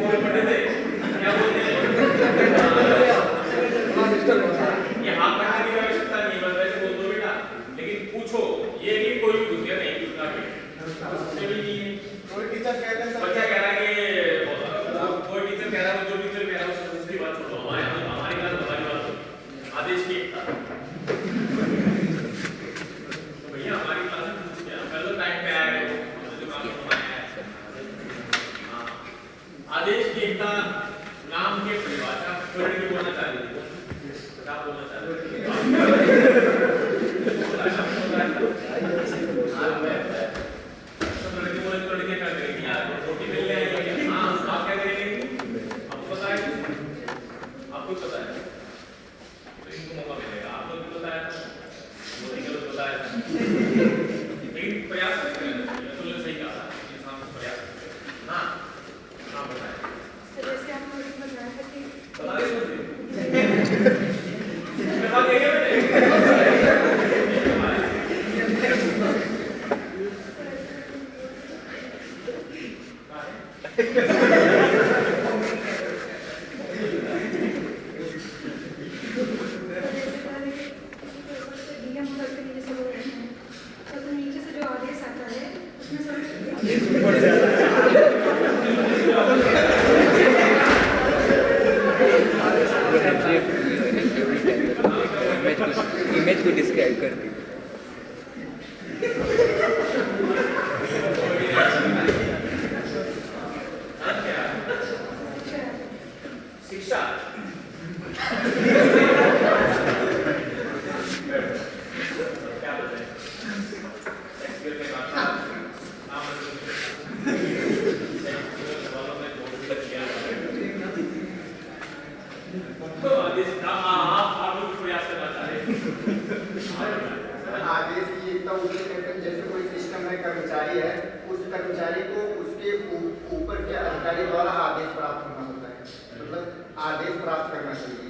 बड़े थे क्या बोलते हैं ये हाथ रखने की आवश्यकता नहीं, बस वैसे बोल दो बेटा। लेकिन पूछो, ये नहीं कोई पूछ गया नहीं पूछना भी भी नहीं है। कोई टीचर कहते हैं बच्चा कह रहा है कि कोई टीचर कह रहा है, जो टीचर कह रहा है उससे दूसरी बात छोड़ो, हमारी क्लास हमारी बात छोड़ो। आदेश की एकता तो भैया हमारी क्लास में पूछ गया पहले टाइम पे आए हो जो काम करना है। आदेश की एकता नाम के परिभाषा थोड़ी भी बोलना चाह रही थी, क्या बोलना चाह रही थी? आपको पता है तो इनको मौका मिलेगा, आप लोग भी बताया था, मोदी गलत बताया था, लेकिन प्रयास करते हैं, तो सही कहा इंसान को प्रयास करते हैं ना। हाँ बताएं सर, जैसे आप मुझे बताया था कि बता दे बता देंगे बेटे इमेज को डिस्क्राइब कर दी। शिक्षा क्या बोलते हैं तो आदेश आप लोग प्रयास करना चाह रहे हैं। आदेश की एकता उसे कहते हैं जैसे कोई सिस्टम में कर्मचारी है, उस कर्मचारी को उसके ऊपर के अधिकारी द्वारा आदेश प्राप्त होना होता है, मतलब आदेश प्राप्त करना चाहिए,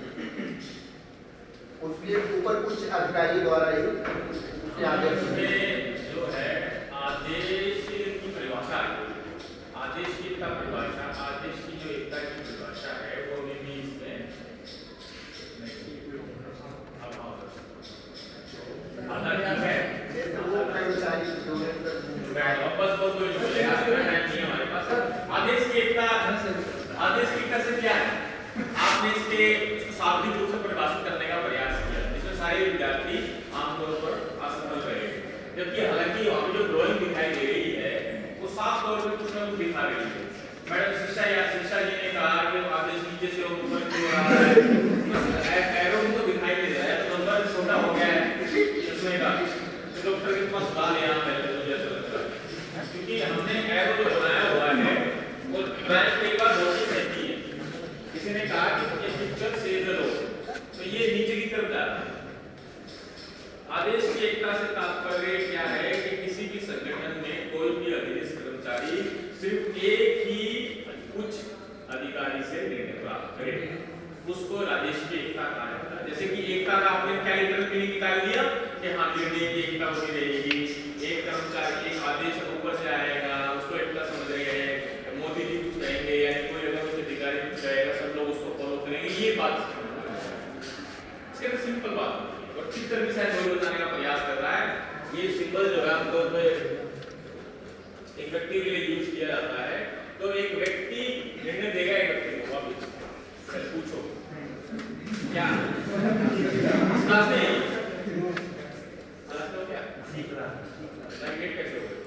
उसके ऊपर कुछ अधिकारी द्वारा ही उसके आदेश जो है आदेश की परिभाषा है, आदेश की एकता परिभाषा, आदेश की जो एकता की परिभाषा है वो अभी भी इसमें आदेश की एकता से क्या है, आपने इसके शाब्दिक रूप से परिभाषित करने का प्रयास किया, इसमें सारे विद्यार्थी आमतौर पर असफल रहे, जबकि हालांकि वहाँ पे जो ड्राइंग दिखाई दे रही है वो साफ तौर पर कुछ न कुछ दिखा रही है। मैडम शिक्षा जी ने कहा कि आदेश नीचे से ऊपर की ओर आ रहा है, एरो तो दिखाई दे रहा है, नंबर छोटा हो गया है इसमें का, तो डॉक्टर के पास ला लिया पहले मुझे ऐसा लगता है, क्योंकि हमने एरो जो बनाया हुआ है वो ड्राइंग कई बार रोटी रहती है। किसी ने कहा कि ये पिक्चर सेज द रोड, तो ये नीचे की तरफ जा रहा है। आदेश की एकता से तात्पर्य क्या है कि किसी भी संगठन में कोई भी अधीनस्थ कर्मचारी सिर्फ एक ही उच्च अधिकारी से निर्णय प्राप्त करे, उसको आदेश की एकता कहा जाता है। जैसे कि एकता का आपने क्या इंटरव्यू में निकाल दिया कि हाँ निर्णय की एकता बनी रहेगी, एक कर्मचारी एक आदेश ऊपर से आएगा उसको एकता समझ रहे हैं, मोदी जी कुछ कहेंगे या कोई अगर उच्च अधिकारी कुछ कहेगा सब लोग उसको फॉलो करेंगे, ये बात सिर्फ सिंपल बात। और चित्र भी शायद वही बताने का प्रयास कर रहा है। ये सिंबल जो है आमतौर पर एक व्यक्ति के लिए यूज किया जाता है, तो एक व्यक्ति निर्णय देगा एक व्यक्ति को, वापिस पूछो क्या क्लास में क्या लैंग्वेज कैसे हो गए,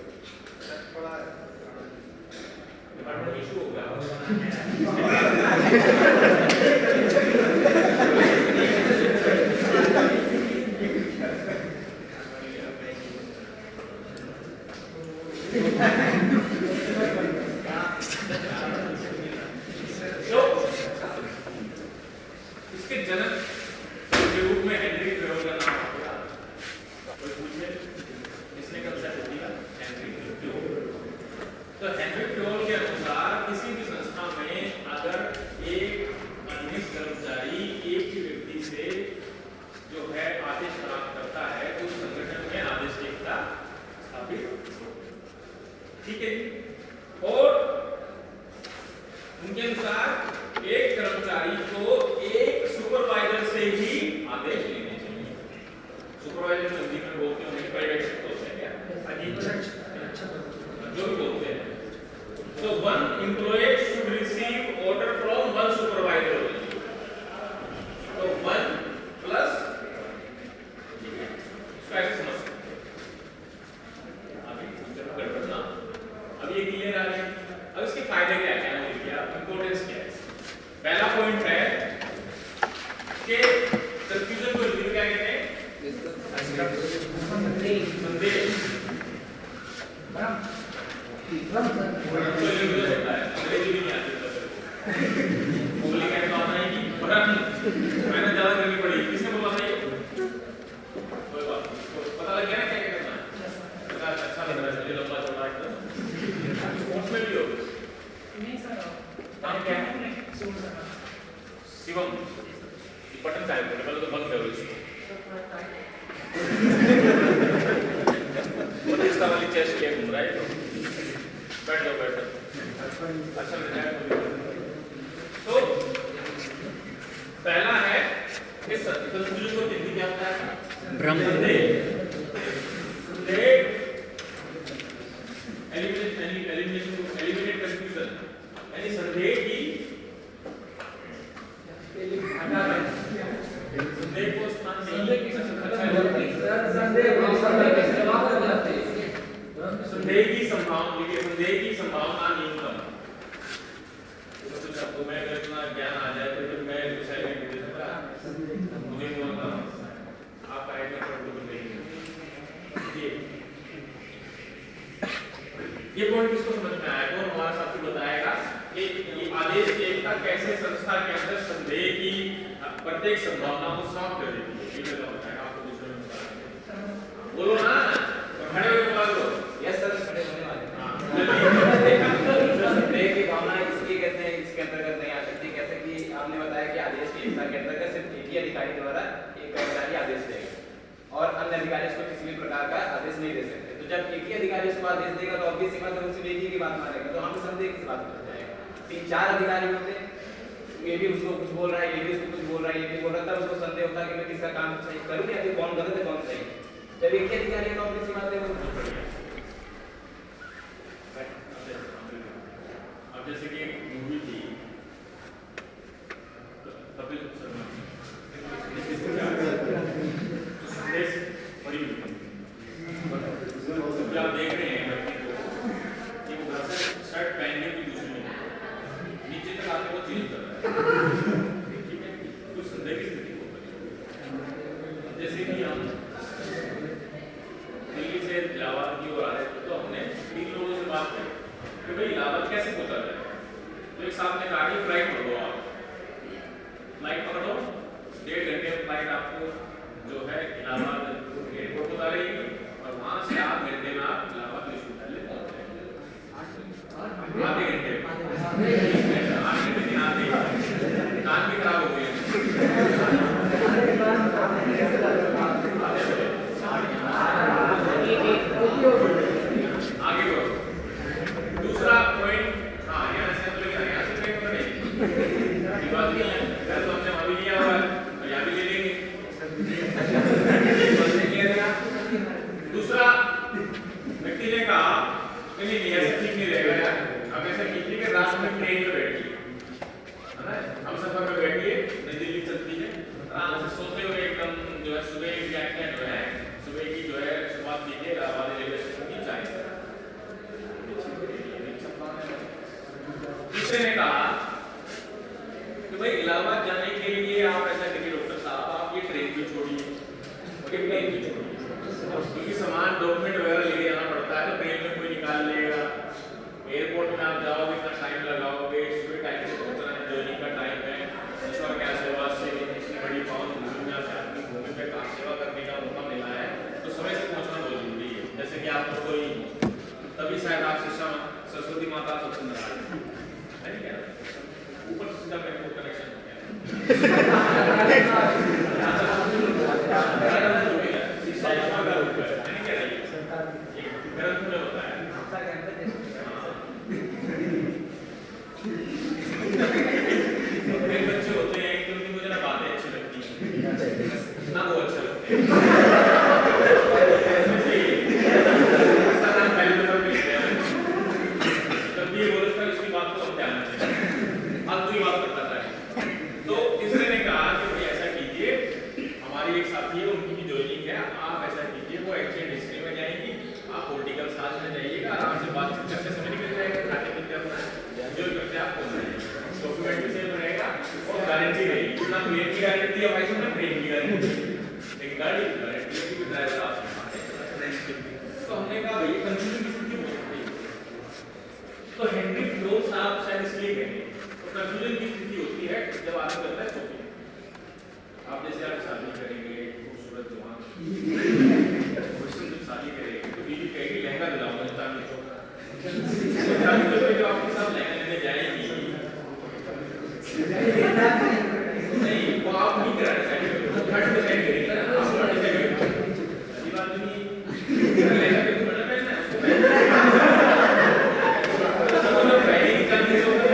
थोड़ा डिपार्टमेंट इशू हो गया इसके जनक के रूप में हेनरी फ्योल का नाम आता है। कोई पूछे इसने कब से दिया? Henry Fayol. तो हेनरी फ्योल के अनुसार किसी भी संस्था में अगर एक अनुसार एक कर्मचारी को एक सुपरवाइजर से ही आदेश लेने चाहिए। सुपरवाइजर हिंदी में बोलते हैं पर्यवेक्षक होते हैं क्या, जो भी बोलते हैं। So one employee should receive order from one supervisor only. So one plus कैसे समझ सकते हैं? अभी गड़बड़ ना, अब ये क्लियर आ गया। अब इसके फायदे क्या क्या है, इंपॉर्टेंस क्या है? पहला पॉइंट है कि कंफ्यूजन को हिंदी में क्या कहते हैं? संदेह। अंग्रेजी भी नहीं आती बोली कहने तो आता है कि मैंने ज्यादा करनी पड़ी, किसने बोला था ये? कोई बात पता लग गया ना क्या करना है? अच्छा लग रहा है, मुझे लंबा चौड़ा एकदम उसमें भी हो नाम क्या है? शिवम। बटन साइड पे पहले तो बंद करो इसको। बटिस्टा वाली चेस्ट के घूम रहा है तो बैठ जाओ बैठ जाओ। अच्छा लग रहा है। तो पहला है कि संतुलन को हिंदी क्या होता है? भ्रम। एलिमिनेट कंफ्यूजन, यानी संदेह की संदेह को स्थान नहीं, संदेह की संभावना न्यूनतम। कुछ आपको मैं अगर इतना ज्ञान आ जाए तो फिर मैं डिसाइड नहीं कर सकता, मुझे बोलता आप आएगा तो नहीं। ये पॉइंट किसको समझ में आया? कौन हमारे साथ बताएगा कि ये आदेश की एकता कैसे संस्था के अंदर संदेह की प्रत्येक संभावना को समाप्त कर देती है? ये मैं बताएगा आपको, दूसरे में बताएगा। बोलो ना, खड़े होकर बोला दो। यस सर, खड़े होने वाले। हां, संदेह की भावना इसलिए कहते हैं, इसके अंतर्गत नहीं आ सकती। कैसे कि आपने बताया कि आदेश की एकता के अंतर्गत सिर्फ एक ही अधिकारी द्वारा एक कर्मचारी आदेश देगा और अन्य अधिकारी उसको किसी भी प्रकार का आदेश नहीं दे सकते। तो जब एक ही अधिकारी उसको आदेश देगा तो ऑब्वियस सी बात है उसी एक ही बात मानेगा, तो हमें संदेह किस बात पर जाएगा? 3-4 अधिकारी होते हैं, ये भी उसको कुछ बोल रहा है, ये भी उसको कुछ बोल रहा है, ये भी बोल रहा है, तब उसको संदेह होता है कि मैं किसका काम सही करूं या फिर कौन गलत है कौन सही है। जब एक ही अधिकारी है तो ऑब्वियस सी बात है वो अब जैसे कि एक मूवी थी कपिल शर्मा संदेश बड़ी आप देख रहे हैं व्यक्ति को कि वो घर से शर्ट पहनने की दूसरी नहीं, नीचे तक आते वो चेंज कर रहा है, ठीक है? तो संदेह की स्थिति हो गई। जैसे कि हम दिल्ली से इलाहाबाद की ओर आ रहे थे तो हमने 3 लोगों से बात की कि भाई इलाहाबाद कैसे पहुंचा जाए। तो एक साहब ने कहा कि फ्लाइट पकड़ो, आप फ्लाइट पकड़ो, 1.5 घंटे में फ्लाइट आपको जो है इलाहाबाद एयरपोर्ट उतार रहेगी और वहां से 8 घंटे में आप इलाहाबाद विश्वविद्यालय पहुंच जाएंगे। आधे घंटे में 8 घंटे नहीं, आधे कान भी खराब हो गए। आगे बढ़ो। दूसरा पॉइंट, हाँ यहाँ से ट्रेन पकड़ेगी, बात नहीं है, तो हमने वहाँ भी लिया हुआ है और यहाँ भी ले लेंगे। दूसरा व्यक्ति ने कहा नहीं ऐसा ठीक नहीं रहेगा यार, अब ऐसा कीजिए कि रात में ट्रेन में बैठिए, है ना, हम सफर में बैठिए, नई दिल्ली चलती है, आराम से सोते हुए एकदम जो है सुबह की व्याख्या जो है सुबह की जो है शुरुआत कीजिए इलाहाबाद रेलवे स्टेशन की 4 से। तीसरे ने कहा कि भाई इलाहाबाद जाने के लिए आप ऐसा करिए डॉक्टर साहब, आप ये ट्रेन भी छोड़िए और ये प्लेन भी छोड़िए, क्योंकि सामान डॉक्यूमेंट वगैरह लेके जाना पड़ता है तो ट्रेन में कोई निकाल लेगा, एयरपोर्ट में आप जाओगे इतना टाइम लगाओगे, सुबह टाइम से पहुंचना है, जर्नी का टाइम है, ईश्वर क्या सेवा से इतनी बड़ी पावन भूमि में से अपनी भूमि पे काम सेवा करने का मौका मिला है तो समय से पहुंचना बहुत जरूरी है। जैसे कि आपको कोई तभी शायद आप शिक्षा सरस्वती माता सबसे नाराज है क्या, ऊपर से सीधा मेरे को कनेक्शन हो गया ग्रंथ में बताया इसमें से इसका नाम पहले नंबर पे लिख दिया मैंने। तब ये बोले था इसकी बात को हम ध्यान रखें। फालतू की बात करता था। तो तीसरे ने कहा कि भाई ऐसा कीजिए, हमारी एक साथी है, उनकी भी ज्वाइनिंग है, आप ऐसा कीजिए, वो एंशिएंट हिस्ट्री में जाएंगी, आप पॉलिटिकल साइंस में जाइएगा, आराम से बातचीत करते समय निकल जाएगा, खाते पीते अपना एंजॉय करते आप पहुंच जाएंगे। डॉक्यूमेंट भी सेव रहेगा और गारंटी रहेगी। इतना प्लेन की गारंटी है भाई साहब, ना ट्रेन की गारंटी, एक गाड़ी की गारंटी की ड्राइवर आप। तो हमने कहा भाई कंफ्यूजन किसी की बहुत है। तो हेनरी फ्लो साहब शायद इसलिए कहेंगे। तो कंफ्यूजन की स्थिति होती है जब आदमी करता है शॉपिंग। आप जैसे आप शादी करेंगे, खूबसूरत जवान जब शादी करेंगे तो बीवी कहेगी लहंगा दिलाऊंगा चांदी चौका। शादी करके जो आपके साथ लहंगा लेने जाएगी नहीं, वो आप नहीं कराना चाहिए, वो घट डिसाइड करेगा ना, आप घट डिसाइड करेंगे। अच्छी बात नहीं लहंगा के बड़ा पहनना है उसको पहनेगी चांदी चौका,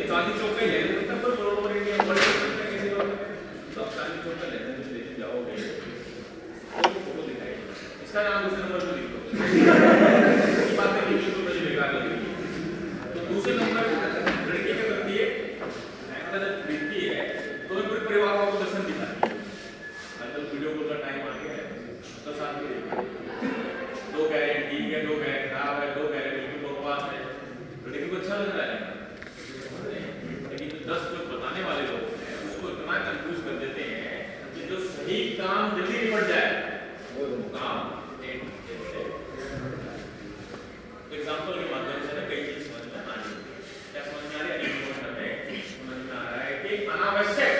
चांदी चौका ही लेने तब तो बरोबर है कि बड़े कैसे लोग तो चांदी चौका लेने लेके जाओगे वो फोटो दिखाएगी, इसका नाम दूसरे नंबर पे लिख दो। ये बातें लिखी तो मुझे बेकार लगेगी। तो दूसरे नंबर लड़की क्या करती है, अगर देखती है तो पूरे परिवार को दर्शन दिखाती है। आजकल वीडियो कॉल का टाइम आ गया है, तो साथ में दो कह रहे हैं ठीक है, दो कह रहे हैं खराब है, दो कह रहे हैं बिल्कुल बकवास है। लड़की को अच्छा लग रहा है, लेकिन 10 जो बताने वाले लोग हैं उसको इतना कंफ्यूज कर देते हैं कि जो सही काम जल्दी निपट जाए वो काम एग्जाम्पल के माध्यम से ना कई चीज समझ में आ रही है। क्या समझ में आ रही है? समझ में आ रहा है कि अनावश्यक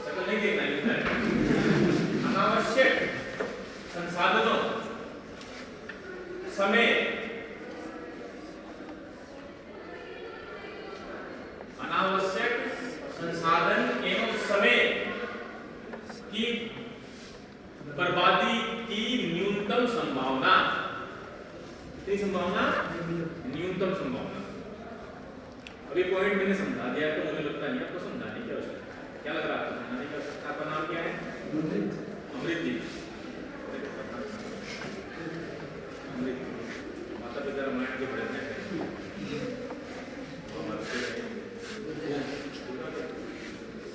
सकल नहीं देखना है, अनावश्यक संसाधनों, समय, अनावश्यक संसाधन एवं समय की बर्बादी की न्यूनतम संभावना। कितनी संभावना? न्यूनतम संभावना। अब ये पॉइंट मैंने समझा दिया तो मुझे लगता नहीं आपको समझाने की आवश्यकता है। क्या लग रहा है आपको समझाने की आवश्यकता? आपका नाम क्या है? अमृत जी। अमृत माता पिता रामायण के पढ़ते हैं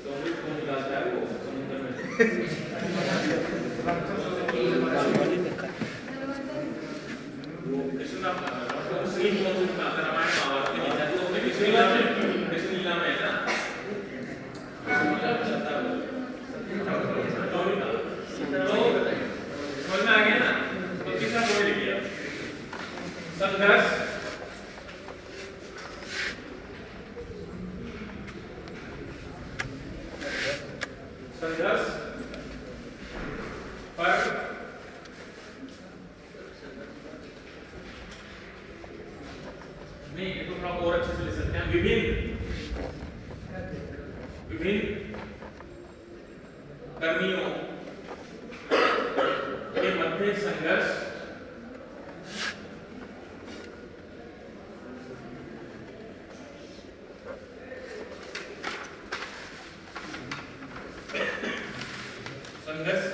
तो अमृत कौन निकालता है? वो समुद्र में वो कृष्ण नाम श्री कौन से निकालता है? रामायण महाभारत के नीचे तो कृष्ण लीला में है ना, समझ में आ गया ना? तो तीसरा पॉइंट लिख लिया, संघर्ष, संघर्ष पर नहीं, ये तो थोड़ा और अच्छे से लिख सकते हैं। विभिन्न कर्मियों के मध्य संघर्ष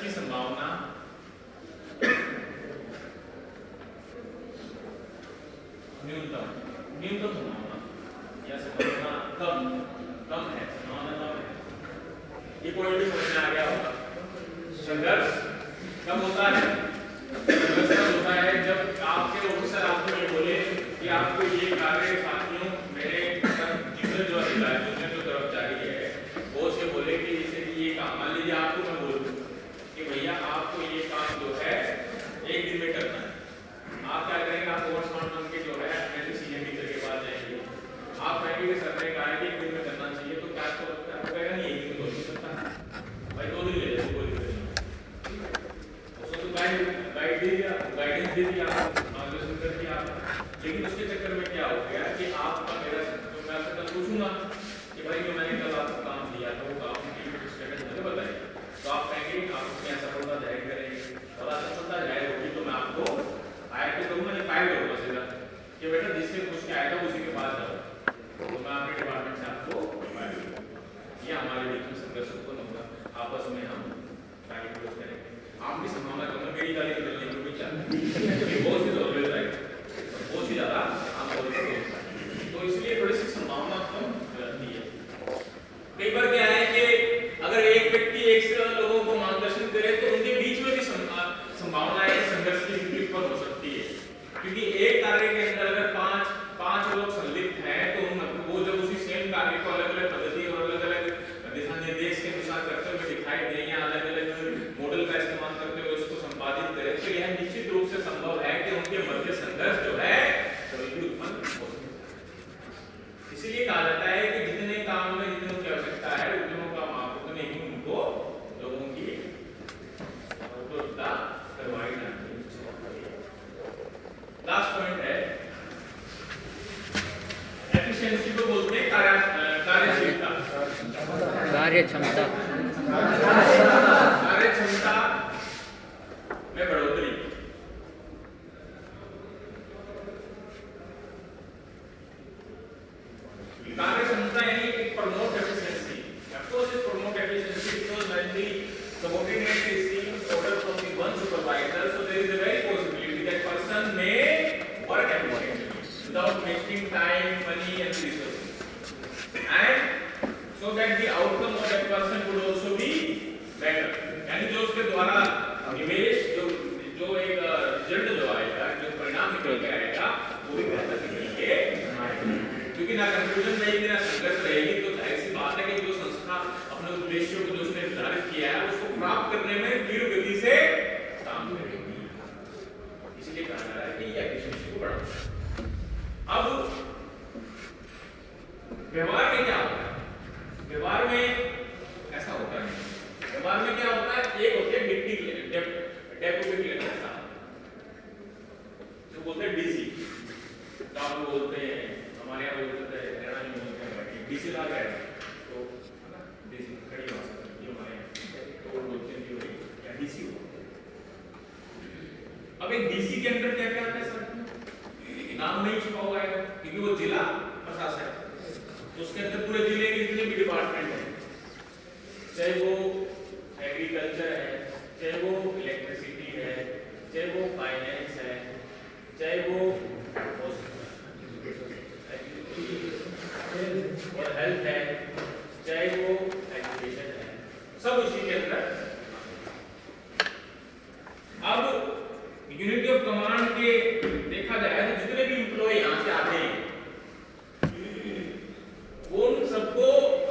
की संभावना न्यूनतम संभावना या संभावना कम है, संभावना कम है। ये पॉइंट भी समझ में आ गया होगा। संघर्ष कब होता है? संघर्ष कब होता है जब आपके ऑफिसर आपको ये बोले कि आपको ये कार्य साथियों मेरे जितने जो अधिकारी जितने जो कर्मचारी है वो से बोले कि जैसे कि ये काम, मान लीजिए आपको मैं बोल दूं कि भैया आपको ये काम जो है 1 दिन में करना है, आप क्या करेंगे? आप ओवर स्मार्ट बन के जो है अपने सीनियर टीचर के पास जाएंगे, आप कहेंगे कि सर ने कहा है कि 1 दिन में करना चाहिए, तो क्या आपको लगता है? आपको कहेगा नहीं 1 दिन में तो नहीं सकता भाई, 2 दिन ले लो, कोई दिक्कत नहीं। उसको तो गाइड दे दिया, गाइडेंस दे दिया, मार्गदर्शन कर दिया, लेकिन उसके चक्कर में क्या हो गया कि आपका मेरा तो मैं आपसे कल पूछूंगा कि भाई जो मैंने कल आपको काम दिया था वो काम की स्टेटस मुझे बताइए, तो आप कहेंगे आप उसमें असफलता जाहिर करेंगे और असफलता जाहिर होगी तो मैं आपको आया के करूँगा, मैं फाइल करूँगा सीधा कि बेटा जिससे पूछ के आया था उसी के पास जाओ, तो मैं आपके डिपार्टमेंट से आपको फाइल करूँगा। ये हमारे बीच में संघर्ष उत्पन्न होगा। आपस में हम गाली गलौज करेंगे। आप भी संभावना कम है मेरी गाली निकलने की भी चाहती बहुत सी ऑलवेज राइट, बहुत सी ज़्यादा आप तो इसलिए थोड़ी सी संभावना कम रहती है। कई बार क्या है कि अगर एक व्यक्ति एक से ज़्यादा लोगों को मार्गदर्शन करे तो उनके बीच में भी संभावनाएं संघर्ष की स्थिति उत्पन्न हो सकती है, क्योंकि एक कार्य के अंदर अगर पांच लोग संलिप्त हैं तो वो जब उसी सेम कार्य को अलग अलग पद्धति और अलग अलग दिशा निर्देश के अनुसार करते हुए दिखाई दे या अलग अलग मॉडल का इस्तेमाल करते हुए उसको संपादित करें तो यह निश्चित रूप से संभव है कि उनके मध्य संघर्ष जो है कभी भी उत्पन्न हो सकता है। इसीलिए कहा जाता है कि जितने काम में जितनों की आवश्यकता है उतनों का माप उतने ही उनको लोगों की उपलब्धता करवाई जाती है। लास्ट पॉइंट है एफिशिएंसी को बोलते हैं कार्यक्षमता में बढ़ोतरी। कार्यक्षमता यानी promote efficiency. Of course, it promote efficiency because when the subordinate receives order from the one supervisor, so there is a very possibility that person may work efficiently without wasting time, money, and resources, and so that the outcome of that person would also be better. यानी जो उसके द्वारा निवेश जो एक result जो आएगा, जो परिणाम निकल के आएगा, वो भी बेहतर निकल के आएगा। क्योंकि ना कंफ्यूजन रहेगी ना संघर्ष रहेगी, तो जाहिर सी बात है कि जो संस्था अपने उद्देश्यों को जो उसने निर्धारित किया है उसको प्राप्त करने में तीव्र गति से काम करेगी। इसलिए कहा जा रहा है कि ये एफिशिएंसी को बढ़ाओ। अब व्यवहार में क्या होता है? व्यवहार में ऐसा होता है, व्यवहार में क्या होता है, एक होते हैं डेप्यूटी कलेक्टर साहब जो बोलते हैं डीसी, आप लोग बोलते हैं, हमारे यहाँ बोलते हैं हरियाणा में बोलते हैं डीसी ला गए तो डीसी खड़ी भाषा ये हमारे यहाँ तो बोलते हैं या डीसी हो। अब एक डीसी के अंदर क्या क्या आता है सर? नाम नहीं छुपा हुआ है क्योंकि वो जिला प्रशासन है, तो उसके अंदर पूरे जिले के जितने भी डिपार्टमेंट हैं, चाहे वो एग्रीकल्चर है, चाहे वो इलेक्ट्रिसिटी है, चाहे वो फाइनेंस है, चाहे वो और हेल्थ है, चाहे वो एजुकेशन है, सब उसी के अंदर। अब यूनिटी ऑफ कमांड के देखा जाए तो जितने भी एम्प्लॉय यहाँ से आते हैं उन सबको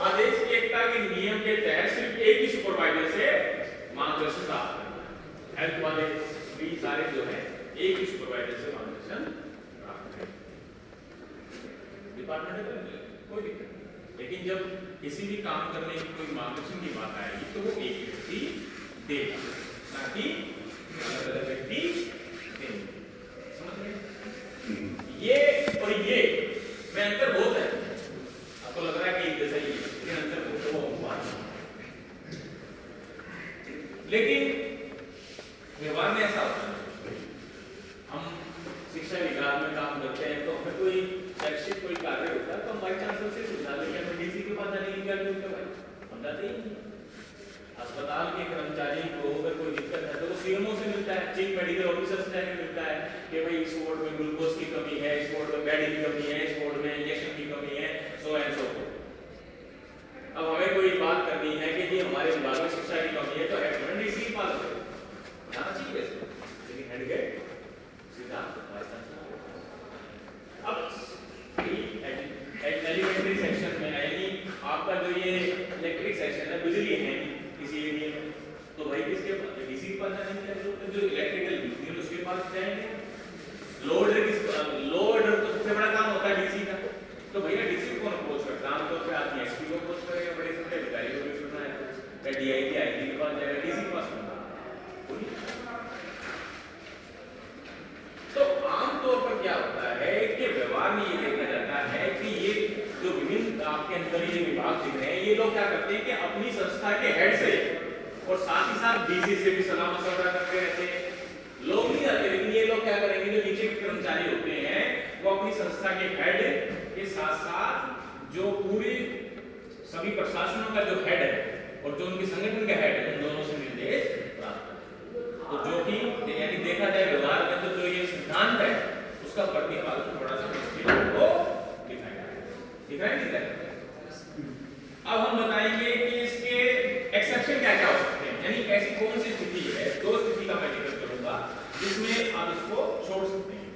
आदेश की एकता के नियम के तहत सिर्फ एक ही सुपरवाइजर से मार्गदर्शन प्राप्त करना है। हेल्थ वाले भी सारे जो है एक ही सुपरवाइजर से मार्गदर्शन प्राप्त करें। डिपार्टमेंट कोई दिक्कत नहीं, लेकिन जब किसी भी काम करने की कोई मार्गदर्शन की बात आएगी तो वो एक व्यक्ति देगा, ना कि अलग अलग व्यक्ति देंगे। समझ रहे? ये और ये में अंतर बहुत है। आपको लग रहा है कि एक जैसा ही है, लेकिन अंतर बहुत है। लेकिन व्यवहार में ऐसा होता है, हम शिक्षा विभाग में काम करते हैं तो हमें कोई शैक्षिक कोई कार्य होता है तो हम बाई चांसलर से सुझाव लेके हमें डीसी के पास जाने की क्या जरूरत है भाई? हम जाते ही नहीं। अस्पताल के कर्मचारी को अगर कोई दिक्कत है तो वो सीएमओ से मिलता है, चीफ मेडिकल ऑफिसर से जाके मिलता है कि भाई इस वार्ड में ग्लूकोज की कमी है, इस वार्ड में बेड की कमी है, इस वार्ड में इंजेक्शन की कमी है, सो एंड सो फोर्थ। अब हमें कोई बात करनी है कि जी हमारे विभाग में शिक्षा की कमी है तो हेड डीसी की बात करें, जाना चाहिए वैसे, लेकिन हेड गए सीधा अब एलिमेंट्री सेक्शन में यानी आपका जो ये इलेक्ट्रिक सेक्शन है, बिजली है किसी एरिया में, तो भाई किसके पास? डीसी के पास जाने की जरूरत है, जो इलेक्ट्रिकल इंजीनियर उसके पास जाएंगे। लोड तो सबसे बड़ा काम होता है डीसी का, तो भैया डीसी को कौन अप्रोच करता है? आमतौर पर आदमी एसपी को अप्रोच करेगा, बड़े छोटे अधिकारी को भी सुनना है, या डीआईजी आईजी के पास जाएगा, डीसी के पास सुनना। तो आमतौर पर क्या होता है कि व्यवहार में ये देखा जाता है कि ये जो विभिन्न आपके अंदर ये विभाग दिख रहे हैं, ये लोग क्या करते हैं कि अपनी संस्था के हेड से और साथ ही साथ डीसी से भी सलाह मशवरा करते रहते हैं। लोग नहीं आते, लेकिन ये लोग क्या करेंगे, जो नीचे के कर्मचारी होते हैं वो अपनी संस्था के हेड के साथ साथ जो पूरे सभी प्रशासनों का जो हेड है और और जो उनके संगठन का हेड है उन दोनों से निर्देश प्राप्त करते हैं। तो जो कि यानी देखा जाए व्यवहार में तो जो ये सिद्धांत है उसका प्रतिपादन थोड़ा सा मुश्किल हो दिखाई नहीं देता। अब हम बताएंगे कि इसके एक्सेप्शन क्या क्या हो सकते हैं, यानी ऐसी कौन सी स्थिति है, दो स्थिति का मैं जिक्र करूंगा जिसमें आप इसको छोड़ सकते हैं।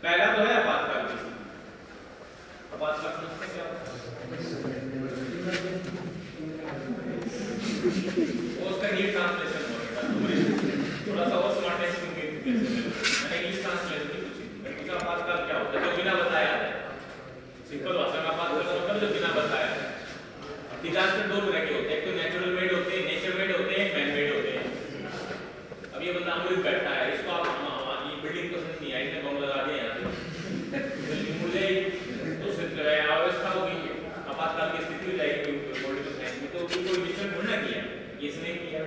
पहला तो है आपातकाल की स्थिति। आपातकाल समझते क्या होता है? उसका नीट ट्रांसलेशन होगा, थोड़ा सा और स्मार्टनेस की उम्मीद थी मैंने इंग्लिश ट्रांसलेशन की पूछी थी। मैंने पूछा आपातकाल क्या होता है, जो बिना बताया है। सिंपल भाषा में आपातकाल मतलब जो बिना बताया है। डिजास्टर दो तरह के होते हैं, एक तो नेचुरल मेड होते हैं, नेचर मेड होते हैं, मैन मेड होते हैं। अब ये बंदा अमृत बैठा है, इसको आप ये बिल्डिंग पसंद नहीं आई, इसने बम लगा दिया यहाँ पे, मुझे तो सिर्फ अवस्था होगी, आपातकाल की स्थिति हो जाएगी पॉलिटिकल साइंस में, तो कोई नेचर थोड़ा ना किया, इसने किया।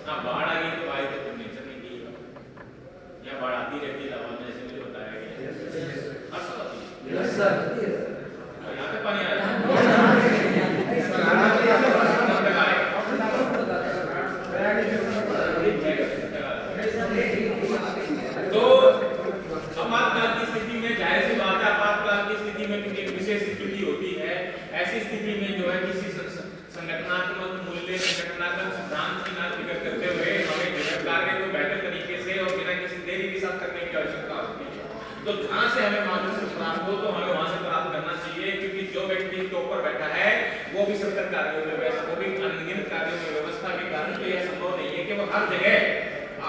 हाँ बाढ़ आ गई तो आई तो नेचर ने की, यहाँ बाढ़ आती रहती है लाहौर में, जैसे मुझे बताया गया। यहाँ पे पानी आ रहा है तो आपातकाल की स्थिति में जाहिर सी बात है, आपातकाल की स्थिति में क्योंकि एक विशेष स्थिति होती है, ऐसी स्थिति में जो है किसी संगठनात्मक मूल्य, संगठनात्मक सिद्धांत की ना फिक्र करते हुए हमें जो है कार्य को बेहतर तरीके से और बिना किसी देरी के साथ करने की आवश्यकता होती है। तो जहां से हमें मार्गदर्शन प्राप्त हो तो हमें वहां से प्राप्त करना चाहिए, क्योंकि जो व्यक्ति के ऊपर बैठा है वो भी सतत कार्यों में व्यस्त, वो भी अनगिनत कार्यों में व्यवस्था के कारण तो यह संभव नहीं है कि वो हर जगह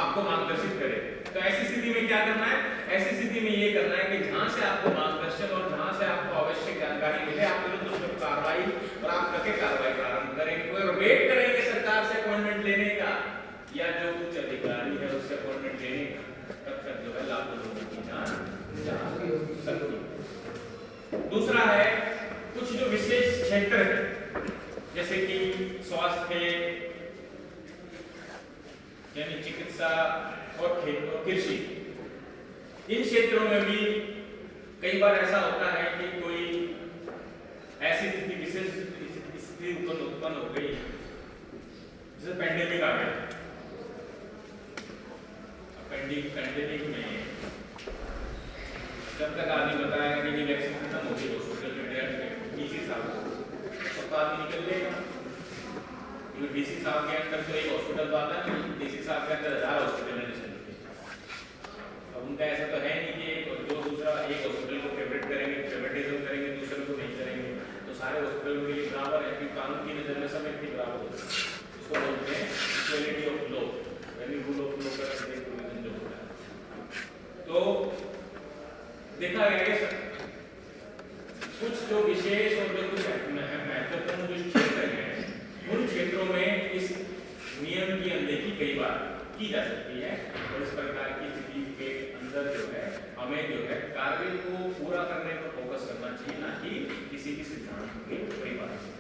आपको मार्गदर्शित करे। तो ऐसी स्थिति में क्या करना है, ऐसी स्थिति में ये करना है कि जहां से आपको मार्गदर्शन और जहां से आपको आवश्यक जानकारी मिले आप तुरंत उस पर कार्रवाई प्राप्त करके कार्रवाई प्रारंभ करें। कोई वेट करेंगे सरकार से अपॉइंटमेंट लेने का या जो कुछ अधिकारी है उससे अपॉइंटमेंट लेने का, तब तक जो है लाखों लोगों की जान जा सकती। दूसरा है कुछ जो विशेष क्षेत्र है जैसे कि स्वास्थ्य यानी चिकित्सा और खेत और कृषि, इन क्षेत्रों में भी कई बार ऐसा होता है कि कोई ऐसी स्थिति विशेष स्थिति उत्पन्न हो गई, जैसे पैंडेमिक आ गया। पैंडेमिक में जब तक आदमी बताएगा कि वैक्सीन खत्म होगी हॉस्पिटल में डायरेक्ट डीसी साहब तो आदमी निकल लेगा, क्योंकि डीसी साहब के अंदर तो एक हॉस्पिटल तो आता है, डीसी साहब के अंदर 1000 हॉस्पिटल है। अब उनका ऐसा तो है नहीं कि जो दूसरा एक हॉस्पिटल को फेवरेट करेंगे, फेवरेटिज्म करेंगे, दूसरे को नहीं करेंगे, तो सारे हॉस्पिटल के लिए बराबर है, क्योंकि कानून की नजर में सब एक ही बराबर होता है। इसको बोलते हैं इक्वालिटी ऑफ लॉ, यानी रूल ऑफ लॉ का प्रोविजन जो होता है। तो देखा गया है कुछ जो विशेष और जो कुछ महत्वपूर्ण जो क्षेत्र हैं उन क्षेत्रों में इस नियम की अनदेखी कई बार की जा सकती है, और इस प्रकार की स्थिति के अंदर जो है हमें जो है कार्य को पूरा करने पर फोकस करना चाहिए, ना कि किसी भी सिद्धांत के परिभाषा से।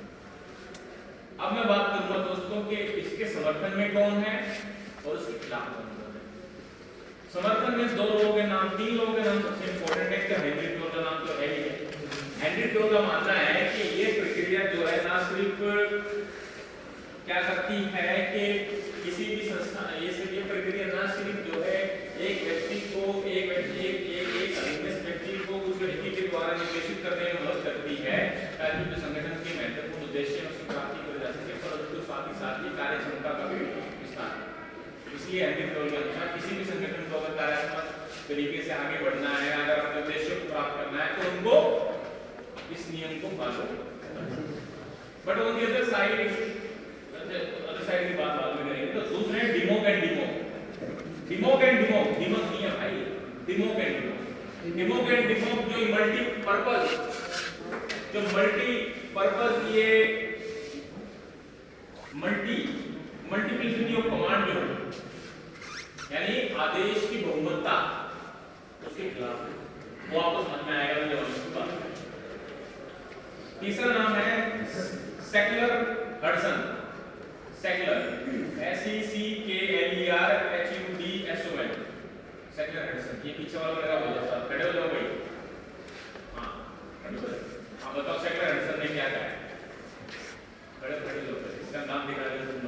अब मैं बात करूंगा दोस्तों कि इसके समर्थन में कौन है और उसके खिलाफ कौन है। समर्थन में दो लोगों के नाम, तीन लोगों के नाम सबसे इंपॉर्टेंट है। हेनरी टोल का नाम तो है ही है। हेनरी टोल का मानना है कि ये प्रक्रिया जो है ना सिर्फ क्या करती है कि किसी भी संस्था ये प्रक्रिया ना सिर्फ जो है एक व्यक्ति को एक अधीनस्थ व्यक्ति को उस व्यक्ति के द्वारा निर्देशित करने में मदद करती है ताकि जो संगठन के महत्वपूर्ण उद्देश्य उसकी प्राप्ति कर जा सके, परंतु साथ ही कार्य क्षमता का भी विस्तार। इसलिए हेनरी टोल के अनुसार किसी भी संगठन को अगर कार्यात्मक तरीके से आगे बढ़ना है, अगर अपने उद्देश्य को प्राप्त करना है तो उनको इस नियम को फॉलो करना है। But on the other side की बात बाद में करेंगे। तो दूसरे डिमोक एंड डिमोक नहीं है भाई, डिमोक एंड डिमोक जो मल्टीपर्पज ये मल्टीप्लिसिटी ऑफ कमांड जो है यानी आदेश की बहुमतता उसके खिलाफ वो आपको समझ में आएगा जब हम इसकी बात करें। तीसरा नाम है secular Hudson. Secular SECKLERHUDSON secular Hudson. ये पीछे वाला लगा बोलो साहब, खड़े हो जाओ भाई। हाँ आप बताओ सेक्युलर हडसन ने क्या कहा है? खड़े हो, इसका नाम दिखा दो।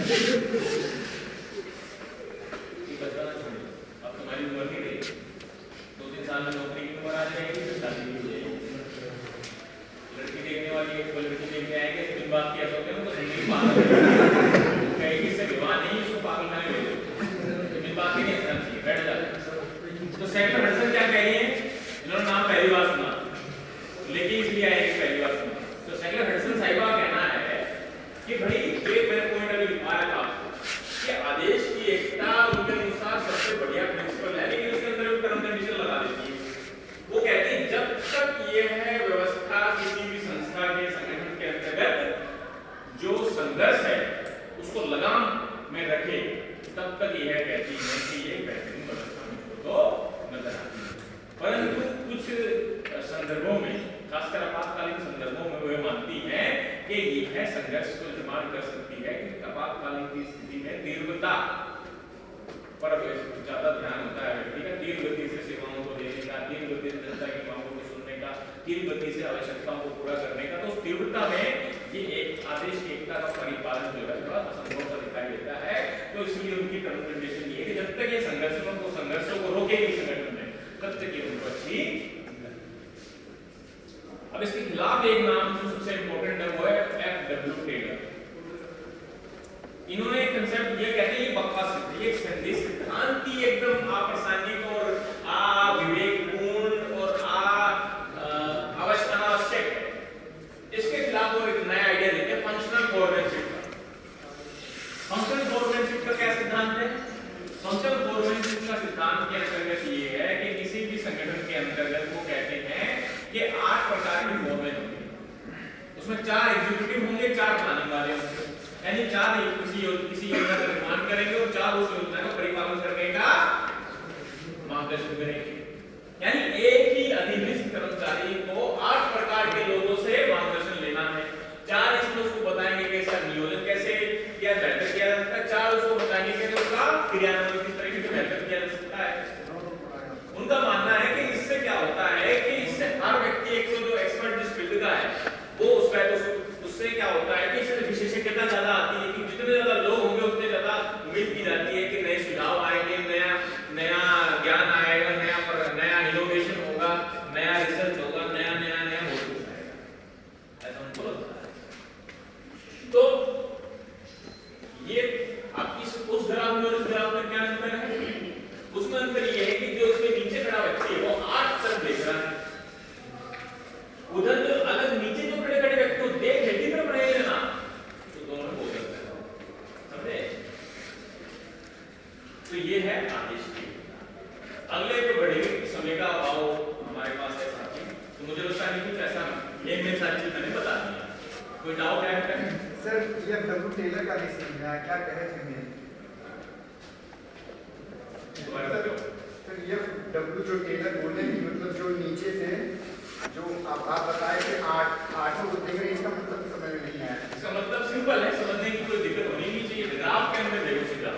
बचपना छोड़िए, अब तुम्हारी उम्र नहीं रही, 2-3 साल में नौकरी की उम्र आ जाएगी, फिर शादी की हो जाएगी। लड़की देखने वाली एक कोई लड़की देखने आएगी, दिन बाद क्या सोचते हैं तो जिंदगी पागल है, कहेगी इससे विवाह नहीं, इसको पागल खाने भेजो, दिन बाद नहीं हंसना चाहिए, बैठ जाते। तो सेक्टर हडसन क्या कह रही है, इन्होंने नाम पहली बार सुना, लेकिन इसलिए आएगी पहली बार सुना। तो सेक्टर हडसन साहिबा का कहना है कि भाई एक मेरा पॉइंट अभी लिखवाया था कि आदेश की एकता उनके अनुसार सबसे बढ़िया प्रिंसिपल है, लेकिन उसके अंदर भी टर्म कंडीशन लगा देती है। वो कहती है जब तक ये है व्यवस्था किसी भी संस्था के संगठन के अंतर्गत जो संघर्ष है उसको लगाम में रखे, तब तक यह कहती है कि ये बेहतरीन व्यवस्था मुझको तो नजर आती है। परंतु कुछ संदर्भों में, खासकर आपातकालीन संदर्भों में, वे मानती हैं कि यह संघर्ष को इस्तेमाल कर सकती है कि आपातकालीन की स्थिति में तीव्रता पर ज्यादा ध्यान होता है व्यक्ति का, तीव्र गति से सेवाओं को देने का, तीव्र गति से जनता की मांगों को सुनने का, तीव्र गति से आवश्यकताओं को पूरा करने का। तो उस तीव्रता में ये एक आदेश की एकता का परिपालन जो है थोड़ा असंभव सा दिखाई देता है। तो इसलिए उनकी टर्म कंडीशन ये है कि जब तक ये संघर्षों को रोकेगी संगठन में, तब तक ये उनको अच्छी। अब इसके खिलाफ एक नाम जो सबसे इंपॉर्टेंट है वो है F.W. टेलर। इन्होंने एक कंसेप्ट ये कहते हैं, ये बकवास है, ये सिद्धांत ही एकदम अप्रासंगिक और अविवेकपूर्ण और अनावश्यक है। इसके खिलाफ वो एक नया आइडिया देते हैं, फंक्शनल गवर्नेंसशिप का। फंक्शनल गवर्नेंसशिप का क्या सिद्धांत है? फंक्शनल गवर्नेंसशिप का सिद्धांत के अंतर्गत ये है कि किसी भी संगठन के अंतर्गत वो कहते हैं कि 8 प्रकार की फॉर्में होंगी, उसमें 4 एग्जीक्यूटिव होंगे, 4 प्लानिंग वाले होंगे, यानी 4 किसी योजना का निर्माण करेंगे और 4 उस योजना का परिपालन करने का मार्गदर्शन करेंगे। यानी एक ही अधिनिस्थ कर्मचारी को 8 प्रकार के लोगों से मार्गदर्शन लेना है। 4 इसमें उसको बताएंगे कि इसका नियोजन कैसे किया बेहतर किया जा सकता है, 4 उसको बताएंगे कि उसका क्रियान्वयन किस तरीके से बेहतर किया जा सकता है। उनका मानना है कि इससे क्या होता है कि इससे हर व्यक्ति एक तो जो एक्सपर्ट जिस फील्ड का है वो उसका तो उससे क्या होता है कि इससे विशेषज्ञता ज्यादा आती है कि जितने ज्यादा लोग होंगे उतने ज्यादा उम्मीद की जाती है कि नए सुझाव आएंगे, नया ज्ञान आएगा, नया इनोवेशन होगा, नया रिसर्च होगा, नया हो सकता है, ऐसा उनको लगता है। तो ये आपकी उस ग्राफ में और इस ग्राफ में क्या अंतर है? उसमें अंतर ये है कि जो उसके नीचे खड़ा व्यक्ति है वो 8 तरफ देख रहा है, उधर जो अलग नीचे जो खड़े व्यक्ति को देख हेठी तरफ रहेगा ना, तो दोनों में हो सकता है, समझे? तो ये है आदेश की। अगले तो बड़े समय का अभाव हमारे पास है साथी, तो मुझे लगता है कुछ ऐसा एक में सारी चीज मैंने बता दिया। कोई डाउट है सर? ये F.W. टेलर का नहीं समझा क्या कह रहे थे? सर ये F.W. जो टेलर बोले कि मतलब जो नीचे से जो आप बताए कि 8 को देख रहे, इसका मतलब समझ में नहीं आया। इसका मतलब सिंपल है, समझने की कोई दिक्कत होनी नहीं चाहिए। ग्राफ के अंदर देखो सीधा,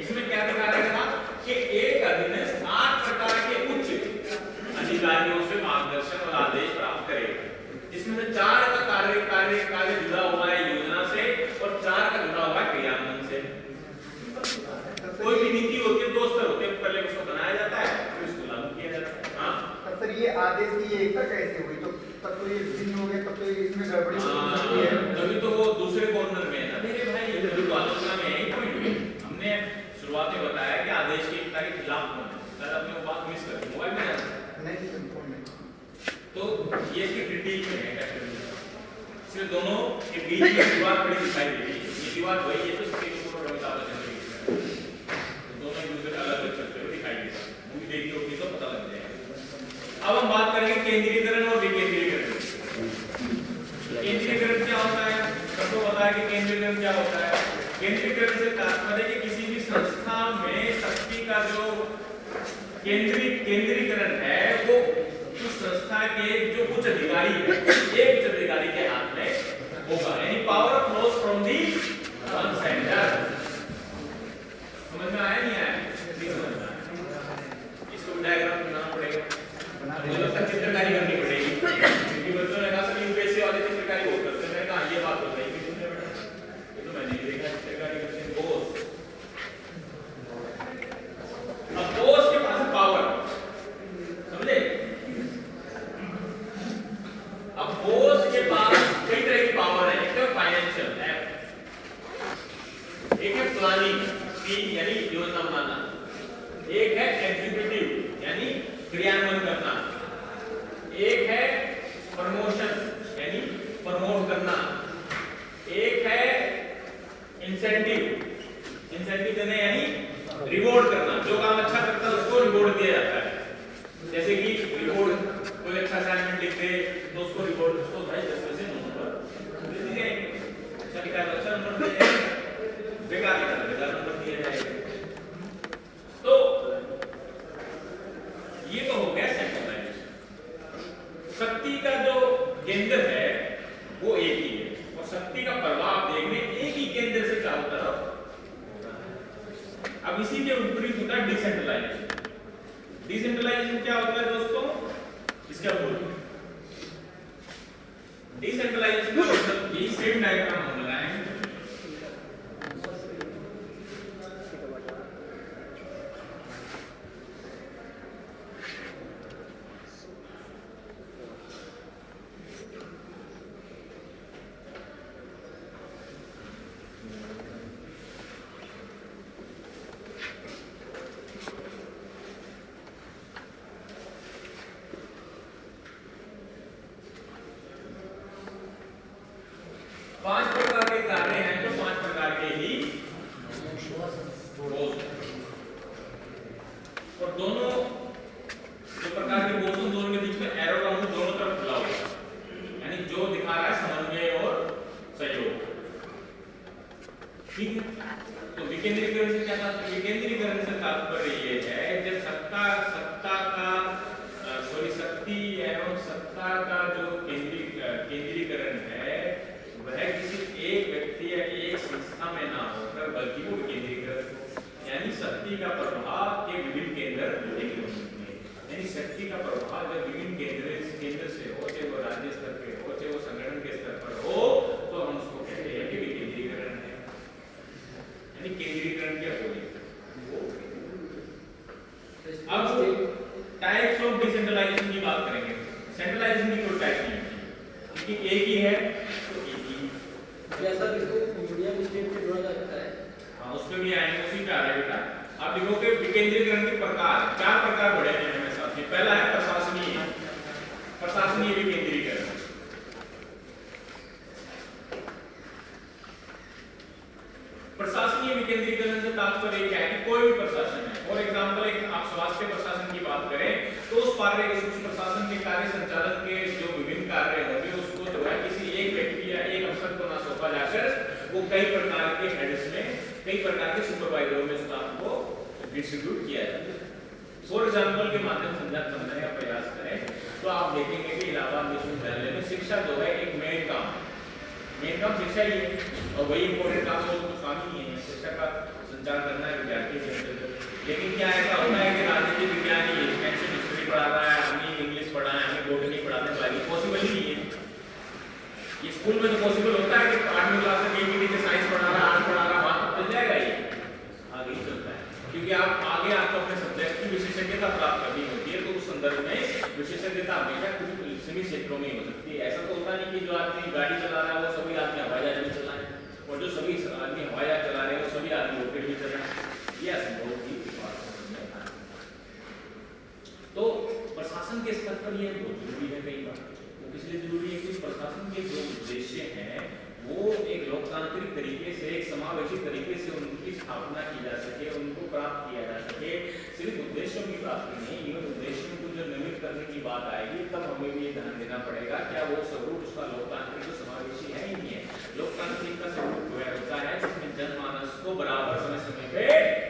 इसमें क्या दिखा रहेगा कि एक अधीनस्थ 8 प्रकार के उच्च अधिकारियों से मार्गदर्शन और आदेश प्राप्त करेगा, जिसमें से 4 का कार्य जुड़ा हुआ है योजना से और 4 का जुड़ा हुआ है क्रियान्वयन से। कोई भी नीति होती है, 2 स्तर होते हैं, पहले उसको बनाया जाता है फिर उसको लागू किया जाता है। हाँ सर ये आदेश की एकता कैसे हुई? तो तब तो ये भिन्न हो गया, तब तो इसमें गड़बड़ी हो सकती है। तभी तो वो दूसरे कॉर्नर में है ना मेरे भाई, ये तो आलोचना में है। हमने शुरुआत में बताया कि आदेश की एकता के खिलाफ कौन है, सर अपने वो बात मिस कर दी, मोबाइल में नहीं फोन में। तो ये इसकी क्रिटिक में है, सिर्फ दोनों के बीच में दीवार खड़ी दिखाई दे रही है। ये दीवार वही है तो इसके ऊपर रविता बचन रही है, दोनों एक दूसरे अलग अलग चलते हुए दिखाई देता है। मूवी देखी होगी तो पता लग जाएगा। अब हम बात करेंगे केंद्रीकरण और विकेंद्रीकरण। केंद्रीकरण क्या होता है? सबको पता है कि केंद्रीकरण क्या होता है। केंद्रीकरण से तात्पर्य कि किसी भी संस्था में शक्ति का जो केंद्रीकरण है वो उस संस्था के जो उच्च अधिकारी है, एक उच्च अधिकारी के हाथ में होगा, यानी power flows from the one centre. समझ में आया नहीं आया? नहीं समझ में आया? इसको डायग्राम बनाना पड़ेगा, मुझे लगता है चित्रकारी करनी पड़ेगी, क्योंकि बच्चों ने कहा सर यूपीएससी वाले चित्रकारी बहुत करते हैं। मैंने कहा ये बात बताई कि तुमने बेटा, ये तो मैंने देखा चित्रकारी करते हैं। प्लानिंग, P यानी योजना बनाना, एक है एग्जीक्यूटिव यानी क्रियान्वयन करना, एक है प्रमोशन यानी प्रमोट करना, एक है इंसेंटिव, इंसेंटिव देना यानी रिवॉर्ड करना, जो काम अच्छा करता है उसको रिवॉर्ड दिया जाता है। जैसे कि रिवॉर्ड, कोई अच्छा असाइनमेंट लिख दे तो उसको रिवॉर्ड, उसको भाई 10 में से 9 नंबर दे दिए, अच्छा लिखा है अच्छा नंबर दिया जाएगा, बेकार लिखा है बेकार नंबर दिया जाएगा। तो ये तो हो गया सेंट्रलाइजेशन। शक्ति का जो केंद्र है वो एक ही है और शक्ति का प्रभाव देखने एक ही केंद्र से चारों तरफ। अब इसी के विपरीत होता है डिसेंट्रलाइजेशन। डिसेंट्रलाइजेशन क्या होता है दोस्तों, इसका बोलिए। डिसेंट्रलाइजेशन का मतलब ये सेम डायग्राम हम लगाएंगे। पांच प्रकार के कार्य हैं तो पांच प्रकार के ही बोझ, और दोनों जो प्रकार के बोझ हैं दोनों के बीच में एरो का मुंह दोनों तरफ खुला हुआ है, यानी जो दिखा रहा है समन्वय और सहयोग। ठीक है, तो विकेंद्रीकरण से क्या तात्पर्य, विकेंद्रीकरण से तात्पर्य ये है जब शक्ति एवं सत्ता का जो केंद्रीकरण है वह किसी एक व्यक्ति या एक संस्था में ना होकर बल्कि वो विकेंद्रीकरण यानी शक्ति का प्रभाव के विभिन्न केंद्र यानी शक्ति का प्रभाव जब विभिन्न केंद्र से हो, चाहे वो राज्य स्तर पे हो, चाहे वो संगठन के स्तर पर हो, तो हम उसको कहते हैं कि विकेंद्रीकरण है, यानी केंद्रीकरण क्या बोले। अब टाइप्स ऑफ डिसेंट्रलाइजेशन की बात करेंगे। सेंट्रलाइजेशन की कोई टाइप नहीं है क्योंकि एक ही है तो एक ही, जैसा इसको मीडियम स्टेट से जोड़ा जाता है। हाँ उस पे भी आएंगे, उसी पे आ रहा है बेटा। आप देखोगे विकेंद्रीकरण के प्रकार, चार प्रकार बढ़े हैं हमें साथ में। पहला है प्रशासनीय, प्रशासनीय विकेंद्रीकरण। प्रशासनीय विकेंद्रीकरण से तात्पर्य क्या है कि कोई भी प्रशासन है, फॉर एग्जांपल एक आप स्वास्थ्य प्रशासन की बात करें तो उस प्रशासन के कार्य संचालन के जो विभिन्न कार्य होंगे उसको जो है किसी एक व्यक्ति या एक अफसर को ना सौंपा जाकर वो कई प्रकार के हेड्स में, कई प्रकार के सुपरवाइजरों में उस काम को डिस्ट्रीब्यूट किया जाता है। फॉर एग्जांपल के माध्यम से समझने का प्रयास करें तो आप देखेंगे कि इलाहाबाद विश्वविद्यालय में शिक्षा जो है एक मेन काम शिक्षा ही है और वही इंपॉर्टेंट काम तो कुछ काम ही है, शिक्षा का संचार करना है विद्यार्थी के अंदर। लेकिन क्या ऐसा होता है कि राजनीति विज्ञान ही एजुकेशन हिस्ट्री पढ़ा रहा है, हमें इंग्लिश पढ़ा है, हमें बोटनी पढ़ाने वाली पॉसिबल ही नहीं है। ये स्कूल में तो पॉसिबल होता है कि 8वीं क्लास में एक टीचर साइंस पढ़ा रहा है, आर्ट पढ़ा रहा है, वहां चल जाएगा ये आगे ही चलता है क्योंकि आप आगे आपको अपने सब्जेक्ट की विशेषज्ञता प्राप्त करनी होती है, तो उस संदर्भ में विशेषज्ञता हमेशा कुछ सीमित क्षेत्रों में हो सकती है। ऐसा तो होता नहीं कि जो आदमी गाड़ी चला रहा है वो सभी आदमी हवाई जहाज में चलाएं और जो सभी आदमी हवाई जहाज चला रहे हैं वो सभी आदमी रॉकेट में चलाएं, ये असंभव की बात है। तो प्रशासन के स्तर पर यह बहुत जरूरी है, कई बार तो इसलिए जरूरी है कि प्रशासन के जो उद्देश्य हैं वो एक लोकतांत्रिक तरीके से, एक समावेशी तरीके से उनकी स्थापना की जा सके, उनको प्राप्त किया जा सके। सिर्फ उद्देश्यों की प्राप्ति नहीं, इवन उद्देश्यों को जब निर्मित करने की बात आएगी तब हमें भी ये ध्यान देना पड़ेगा क्या वो स्वरूप उसका लोकतांत्रिक समावेशी है ही नहीं है। लोकतांत्रिक का स्वरूप वह होता है जिसमें जनमानस को बराबर समय समय पे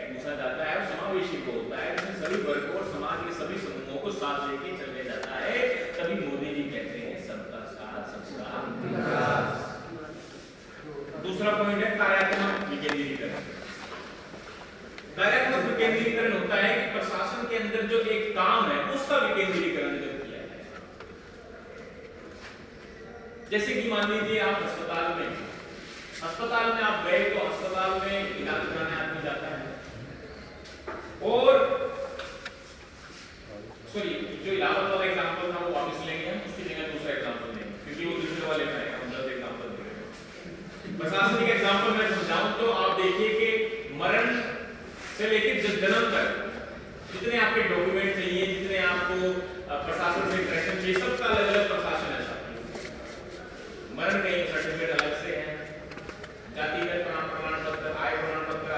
पूछा जाता है और समावेशी को होता है जिसमें सभी वर्गों और समाज के सभी समूहों को साथ लेके चलने जाता है। तभी मोदी जी कहते हैं सबका साथ सबका विकास। दूसरा पॉइंट है कार्यात्मक विकेंद्रीकरण। कार्यात्मक विकेंद्रीकरण होता है कि प्रशासन के अंदर जो एक काम है उसका विकेंद्रीकरण जब किया जाए। जैसे कि मान लीजिए आप अस्पताल में आप गए तो अस्पताल में इलाज कराने आदमी जाता है और सॉरी जो इलाहाबाद वाला एग्जांपल था वो वापस लेंगे हम, उसकी जगह दूसरा एग्जांपल लेंगे क्योंकि वो दूसरे वाले का है, हम गलत एग्जांपल दे रहे हैं। प्रशासनिक एग्जांपल में समझाऊं तो आप देखिए कि मरण से लेकर जन्म तक जितने आपके डॉक्यूमेंट चाहिए, जितने आपको प्रशासन से इंटरेक्शन चाहिए, सबका अलग अलग प्रशासन है साहब। मरण का सर्टिफिकेट अलग से है, जातिगत प्रमाण पत्र, आय प्रमाण पत्र,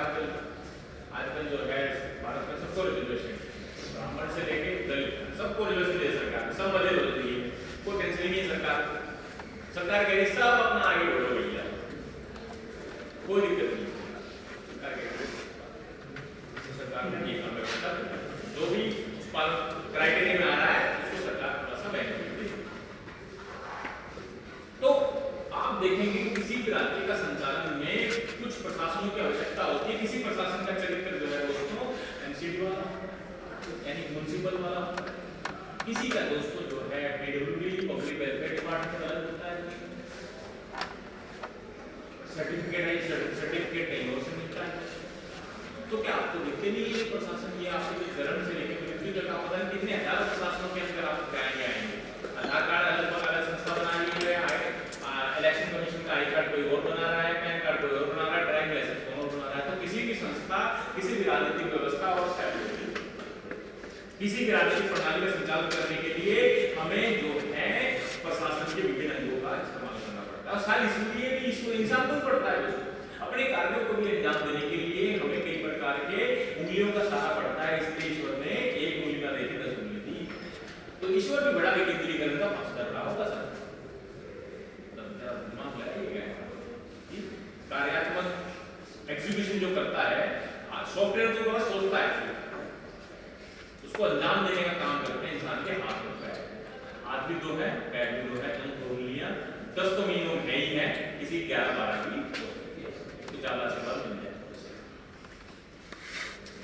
आजकल जो है भारत में सबको रिजर्वेशन, ब्राह्मण से लेके दलित सबको रिजर्वेशन दे सरकार, सब मजे होती है, कोई टेंशन नहीं है। सरकार कह रही सब अपना आगे बढ़ो भैया, कोई दिक्कत नहीं। सरकार ने ये काम व्यवस्था जो भी क्राइटेरिया में आ रहा है उसको सरकार थोड़ा सा बेनिफिट दे। तो आप देखेंगे कि किसी भी राज्य का संचालन में कुछ प्रशासनों की आवश्यकता होती है। किसी प्रशासन का चरित्र जो है दोस्तों एमसीडी वाला यानी म्युनिसिपल वाला, किसी का दोस्तों जो है पीडब्ल्यूडी पब्लिक वेलफेयर डिपार्टमेंट अलग होता है, सर्टिफिकेट कहीं और से मिलता है। तो क्या आपको दिखते नहीं है प्रशासन, ये आपके धर्म से लेकर पृथ्वी तक आप पता नहीं कितने हजार प्रशासनों के अंदर आप जाएंगे आएंगे। आधार कार्ड अलग संस्था बना ली है, इलेक्शन कमीशन का आई कार्ड कोई और बना रहा है, पैन कार्ड कोई और बना रहा है, ड्राइविंग लाइसेंस कोई और बना रहा है। तो किसी भी संस्था, किसी भी राजनीतिक व्यवस्था और किसी भी राजनीतिक प्रणाली का संचालन करने के लिए हमें जो है प्रशासन के विभिन्न अंगों का इस्तेमाल करना पड़ता है। और सारी इसलिए भी इसको इंसान को पड़ता है अपने कार्यों को भी अंजाम देने के लिए हमें कई प्रकार के उंगलियों का सहारा पड़ता है। इसलिए ईश्वर ने एक उंगली ना देके 10 उंगली दी। तो ईश्वर भी बड़ा विकेंद्रीकरण का पास कर रहा होगा सर, दिमाग लगाइएगा। कार्यात्मक एग्जीक्यूशन जो करता है, सॉफ्टवेयर तो बस सोचता है, उसको अंजाम देने का काम करते हैं इंसान के हाथ में पैर, हाथ भी दो है, पैर भी दो है, अंग दो उंगलियां, 10 तो महीनों में ही है, किसी 11-12 की तो ज्यादा से बात मिल जाए।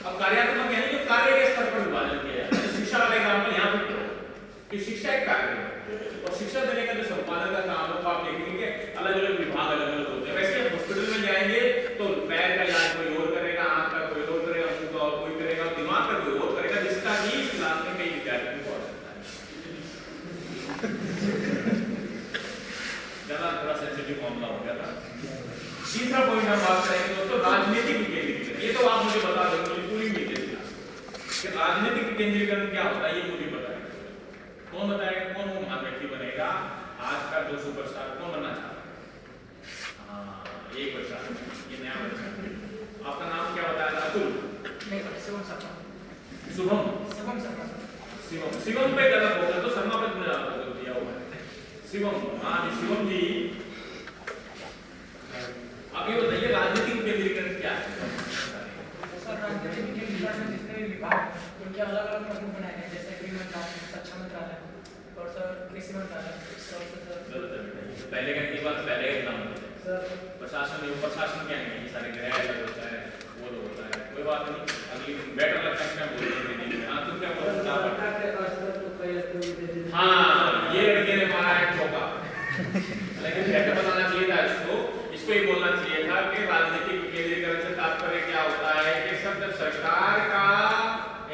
अब कार्यात्मक यानी जो कार्य के स्तर पर विभाजन किया जाता है। शिक्षा वाला एग्जाम्पल यहाँ पे कि शिक्षा एक कार्य है और शिक्षा देने का जो संपादन का काम है, आप देखेंगे अलग अलग विभाग अलग अलग होते हैं। वैसे हॉस्पिटल में जाएंगे तो पैर का इलाज कोई और करेगा, आंख का कोई और करेगा, मुंह का और कोई करेगा, दिमाग का कोई और करेगा, जिसका भी क्लास में कई विद्यार्थियों को आवश्यकता है। ज्यादा थोड़ा सेंसिटिव मामला हो गया था। तीसरा पॉइंट हम बात करेंगे दोस्तों राजनीतिक विकेंद्रीकरण। ये तो आप मुझे बता देंगे मुझे पूरी डिटेल कि राजनीतिक विकेंद्रीकरण क्या होता है, ये मुझे बताएं। कौन बताएगा, कौन वो महान व्यक्ति बनेगा? आज का जो सुपरस्टार कौन बनना चाहता है? हाँ, एक बच्चा, ये नया बच्चा। आपका नाम क्या बताया था? अतुल? नहीं, शिवम शर्मा। शुभम? शिवम शर्मा। शिवम, शिवम पे गलत होगा तो शर्मा पे तुमने दिया हुआ है। शिवम, हाँ शिवम जी, आप ये बताइए राजनीतिक विकेंद्रीकरण क्या है? सर राजनीतिक विकेंद्रीकरण में जितने भी विभाग उनके अलग अलग प्रमुख बनाए हैं, जैसे गृह मंत्रालय, रक्षा मंत्रालय और सर कृषि मंत्रालय। पहले का एक बात पहले का नाम सर प्रशासन, प्रशासन क्या है? ये सारे गृह अलग होता है, वो लोग होता है, कोई बात नहीं। अगली बेटर लगता है बोल रहे हैं। हाँ तुम क्या बोल रहे हो? हाँ ये लड़के ने मारा है चौका, लेकिन बेटर बताना चाहिए था इसको। इसको ये बोलना चाहिए था कि राजनीतिक विकेंद्रीकरण से तात्पर्य क्या होता है कि सब जब सरकार का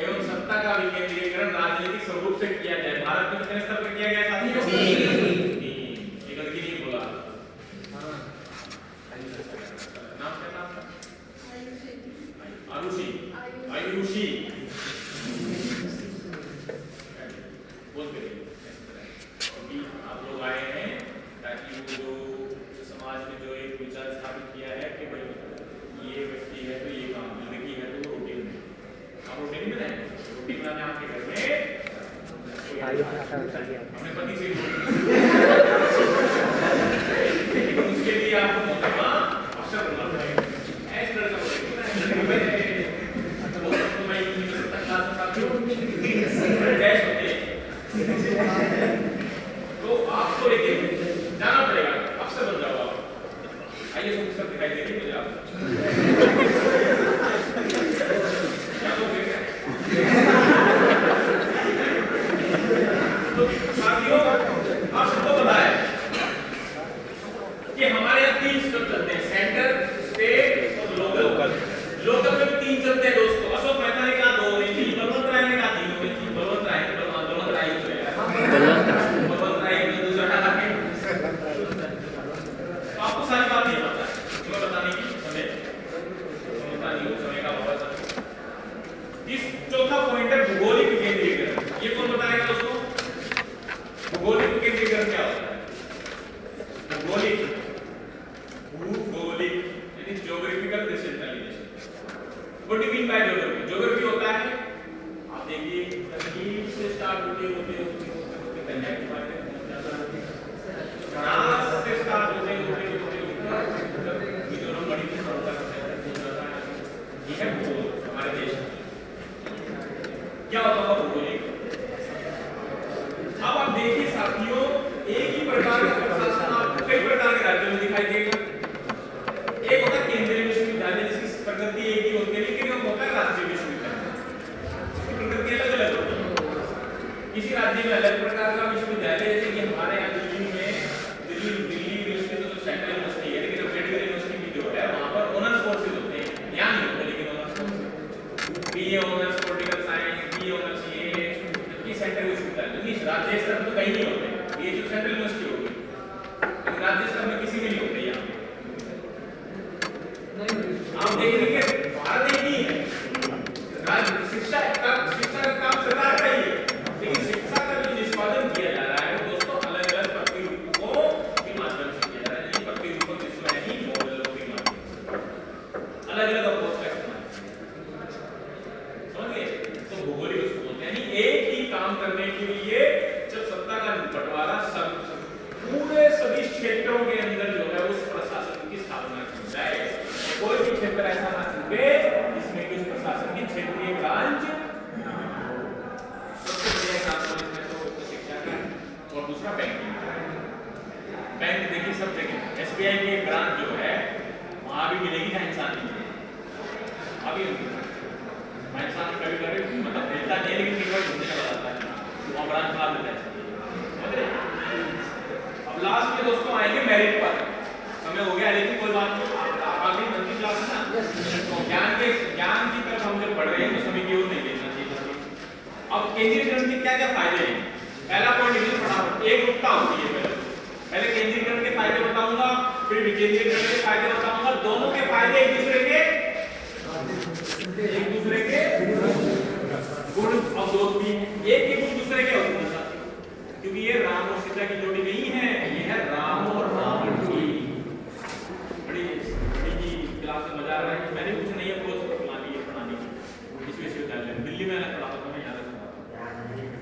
एवं सत्ता का विकेंद्रीकरण राजनीतिक स्वरूप से किया जाए। भारत में कितने स्तर पर किया गया साथियों? 3। एक गलती नहीं बोला। नाम क्या नाम था? आयुषी। आयुषी बोल के क्योंकि आप लोग आए हैं ताकि वो जो समाज में जो एक विचार स्थापित किया है कि भाई ये व्यक्ति है तो ये काम, लड़की है तो वो रोटी बनाए। आप रोटी नहीं बनाए, रोटी बनाने आपके घर में अपने पति से लेकिन उसके लिए आपको मोहतरमा अवसर बनना पड़ेगा। ऐसे तरह का तो आपको लेके जाना पड़ेगा, अफसर बन जाओ आप। आइए सब दिखाई दे रही मुझे आप तो साथियों आप सबको पता है कि हमारे यहाँ 3 स्तर चलते हैं, सेंटर, स्टेट और लोकल। लोकल में 3 चलते हैं दोस्तों। अशोक मेहता ने कहा 2 होनी चाहिए, बलवंत राय ने कहा 3 होनी चाहिए। बलवंत राय ने दूसरा कहा आपको सारी बात नहीं पता है, तुम्हें बताने की समय भूगोलिक यानी geographical decentralisation. What do you mean by geography? Geography होता है, आप देखिए तरकीब से स्टार्ट होते कन्याकुमारी फ्रांस से स्टार्ट होते मिजोरम बड़ी ये है भूगोल हमारे देश में। क्या होता है भूगोलिक? अब आप देखिए साथियों, एक ही प्रकार का प्रशासन आपको कई प्रकार के राज्यों में दिखाई देगा। एक होता है केंद्रीय विश्वविद्यालय जिसकी प्रकृति एक ही होती है, लेकिन वो होता है राज्य विश्वविद्यालय, इसकी प्रकृति अलग अलग होती है। किसी राज्य में अलग प्रकार का विश्वविद्यालय, जैसे कि हमारे यहाँ दिल्ली में दिल्ली यूनिवर्सिटी तो सेंट्रल यूनिवर्सिटी है, लेकिन अम्बेडकर यूनिवर्सिटी भी जो है वहाँ पर ऑनर्स कोर्सेज होते हैं, यहाँ नहीं होते लेकिन honours courses, BA honours political science, BA honours ये, जबकि सेंट्रल विश्वविद्यालय नहीं, राज्य स्तर पर तो कहीं नहीं होते, ये जो सेंट्रल यूनिवर्सिटी होगी, लेकिन राज्य स्तर में किसी में नहीं होते। यहाँ आप देखेंगे भारत एक ही है, राज्य शिक्षा का काम सरकार का ही है, लेकिन शिक्षा का जो निष्पादन किया जा रहा है वो दोस्तों अलग अलग प्रतिरूपों के माध्यम से किया जा रहा है। प्रतिरूपों जिसमें है ही मॉडलों के माध्यम से अलग अलग अप्रोच का इस्तेमाल समझ गए। तो भौगोलिक उसको बोलते हैं, यानी एक ही काम करने के लिए जब सत्ता का बंटवारा पूरे सभी क्षेत्रों के अंदर जो है उस प्रशासन की स्थापना की जाए, कोई भी क्षेत्र ऐसा ना छूटे जिसमें कि उस प्रशासन की क्षेत्रीय ब्रांच सबसे बढ़िया एग्जांपल इसमें तो शिक्षा का, और दूसरा बैंकिंग। बैंक देखिए सब जगह एसबीआई की एक ब्रांच जो है वहां भी मिलेगी ना, इंसान नहीं मिलेगी अभी मैं इंसान कभी कभी मतलब मिलता नहीं, लेकिन एक बार घूमने चला जाता है वहाँ ब्रांच खा देता है, समझ रहे। अब लास्ट में दोस्तों आएंगे मेरिट पर, समय हो गया लेकिन कोई बात नहीं, आगे मंथली क्लास है ना, तो ज्ञान की तरफ हम जब बढ़ रहे हैं तो समय की ओर नहीं देखना चाहिए। अब केंद्रीकरण के क्या क्या फायदे हैं? पहला पॉइंट लिखिए फटाफट, एक रूपता होती है। पहले केंद्रीकरण के फायदे बताऊंगा, फिर विकेंद्रीकरण के फायदे बताऊंगा। दोनों के फायदे एक दूसरे के गुण और दोष भी हैं। एक के गुण दूसरे के होते हैं, क्योंकि ये राम और सीता की जोड़ी नहीं है, ये है राम और रावण की। बड़ी क्लास में मजा आ रहा है। मैंने कुछ नहीं अप्रोच पढ़ानी इस विश्वविद्यालय में, दिल्ली में अलग पढ़ाता था, मैं यहाँ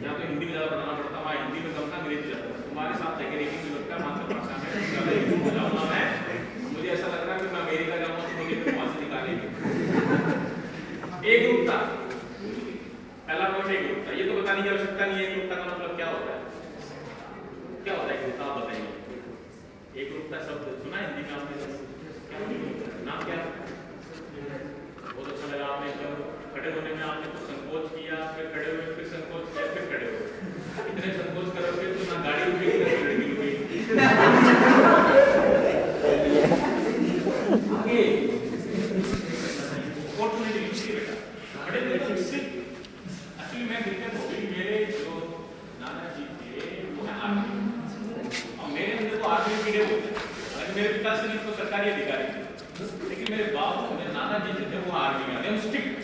यहाँ तो हिंदी में ज़्यादा पढ़ाना पड़ता, वहाँ हिंदी में कम था, अंग्रेजी ज़्यादा। तुम्हारे साथ लेकर एक ही लगता है मातृभाषा में जाऊँगा मैं, मुझे ऐसा लग रहा है कि मैं अमेरिका जाऊँगा तो मुझे वहाँ से निकालेंगे। एक रूपता, पहला पॉइंट एक रूपता। ये तो बताने की आवश्यकता नहीं है एक रूपता का मतलब क्या होता है, क्या होता है एक रूपता, आप बताइए। एक रूपता शब्द सुना है हिंदी में आपने? नाम क्या? बहुत अच्छा लगा आपने एकदम खड़े होने में, आपने कुछ संकोच किया, फिर खड़े हुए, फिर संकोच किया, फिर खड़े हुए। इतने संकोच करोगे तो ना गाड़ी उठेगी ना लड़की उठेगी। आगे अपॉर्चुनिटी मिलती है बेटा, खड़े हुए तो इससे एक्चुअली मैं दिक्कत हो गई, मेरे जो नाना जी थे वो है आर्मी, और मेरे अंदर तो आर्मी कीड़े होते हैं। मेरे पिता से तो सरकारी अधिकारी थे, लेकिन मेरे बाप मेरे नाना जी थे वो आर्मी में, हम स्ट्रिक्ट।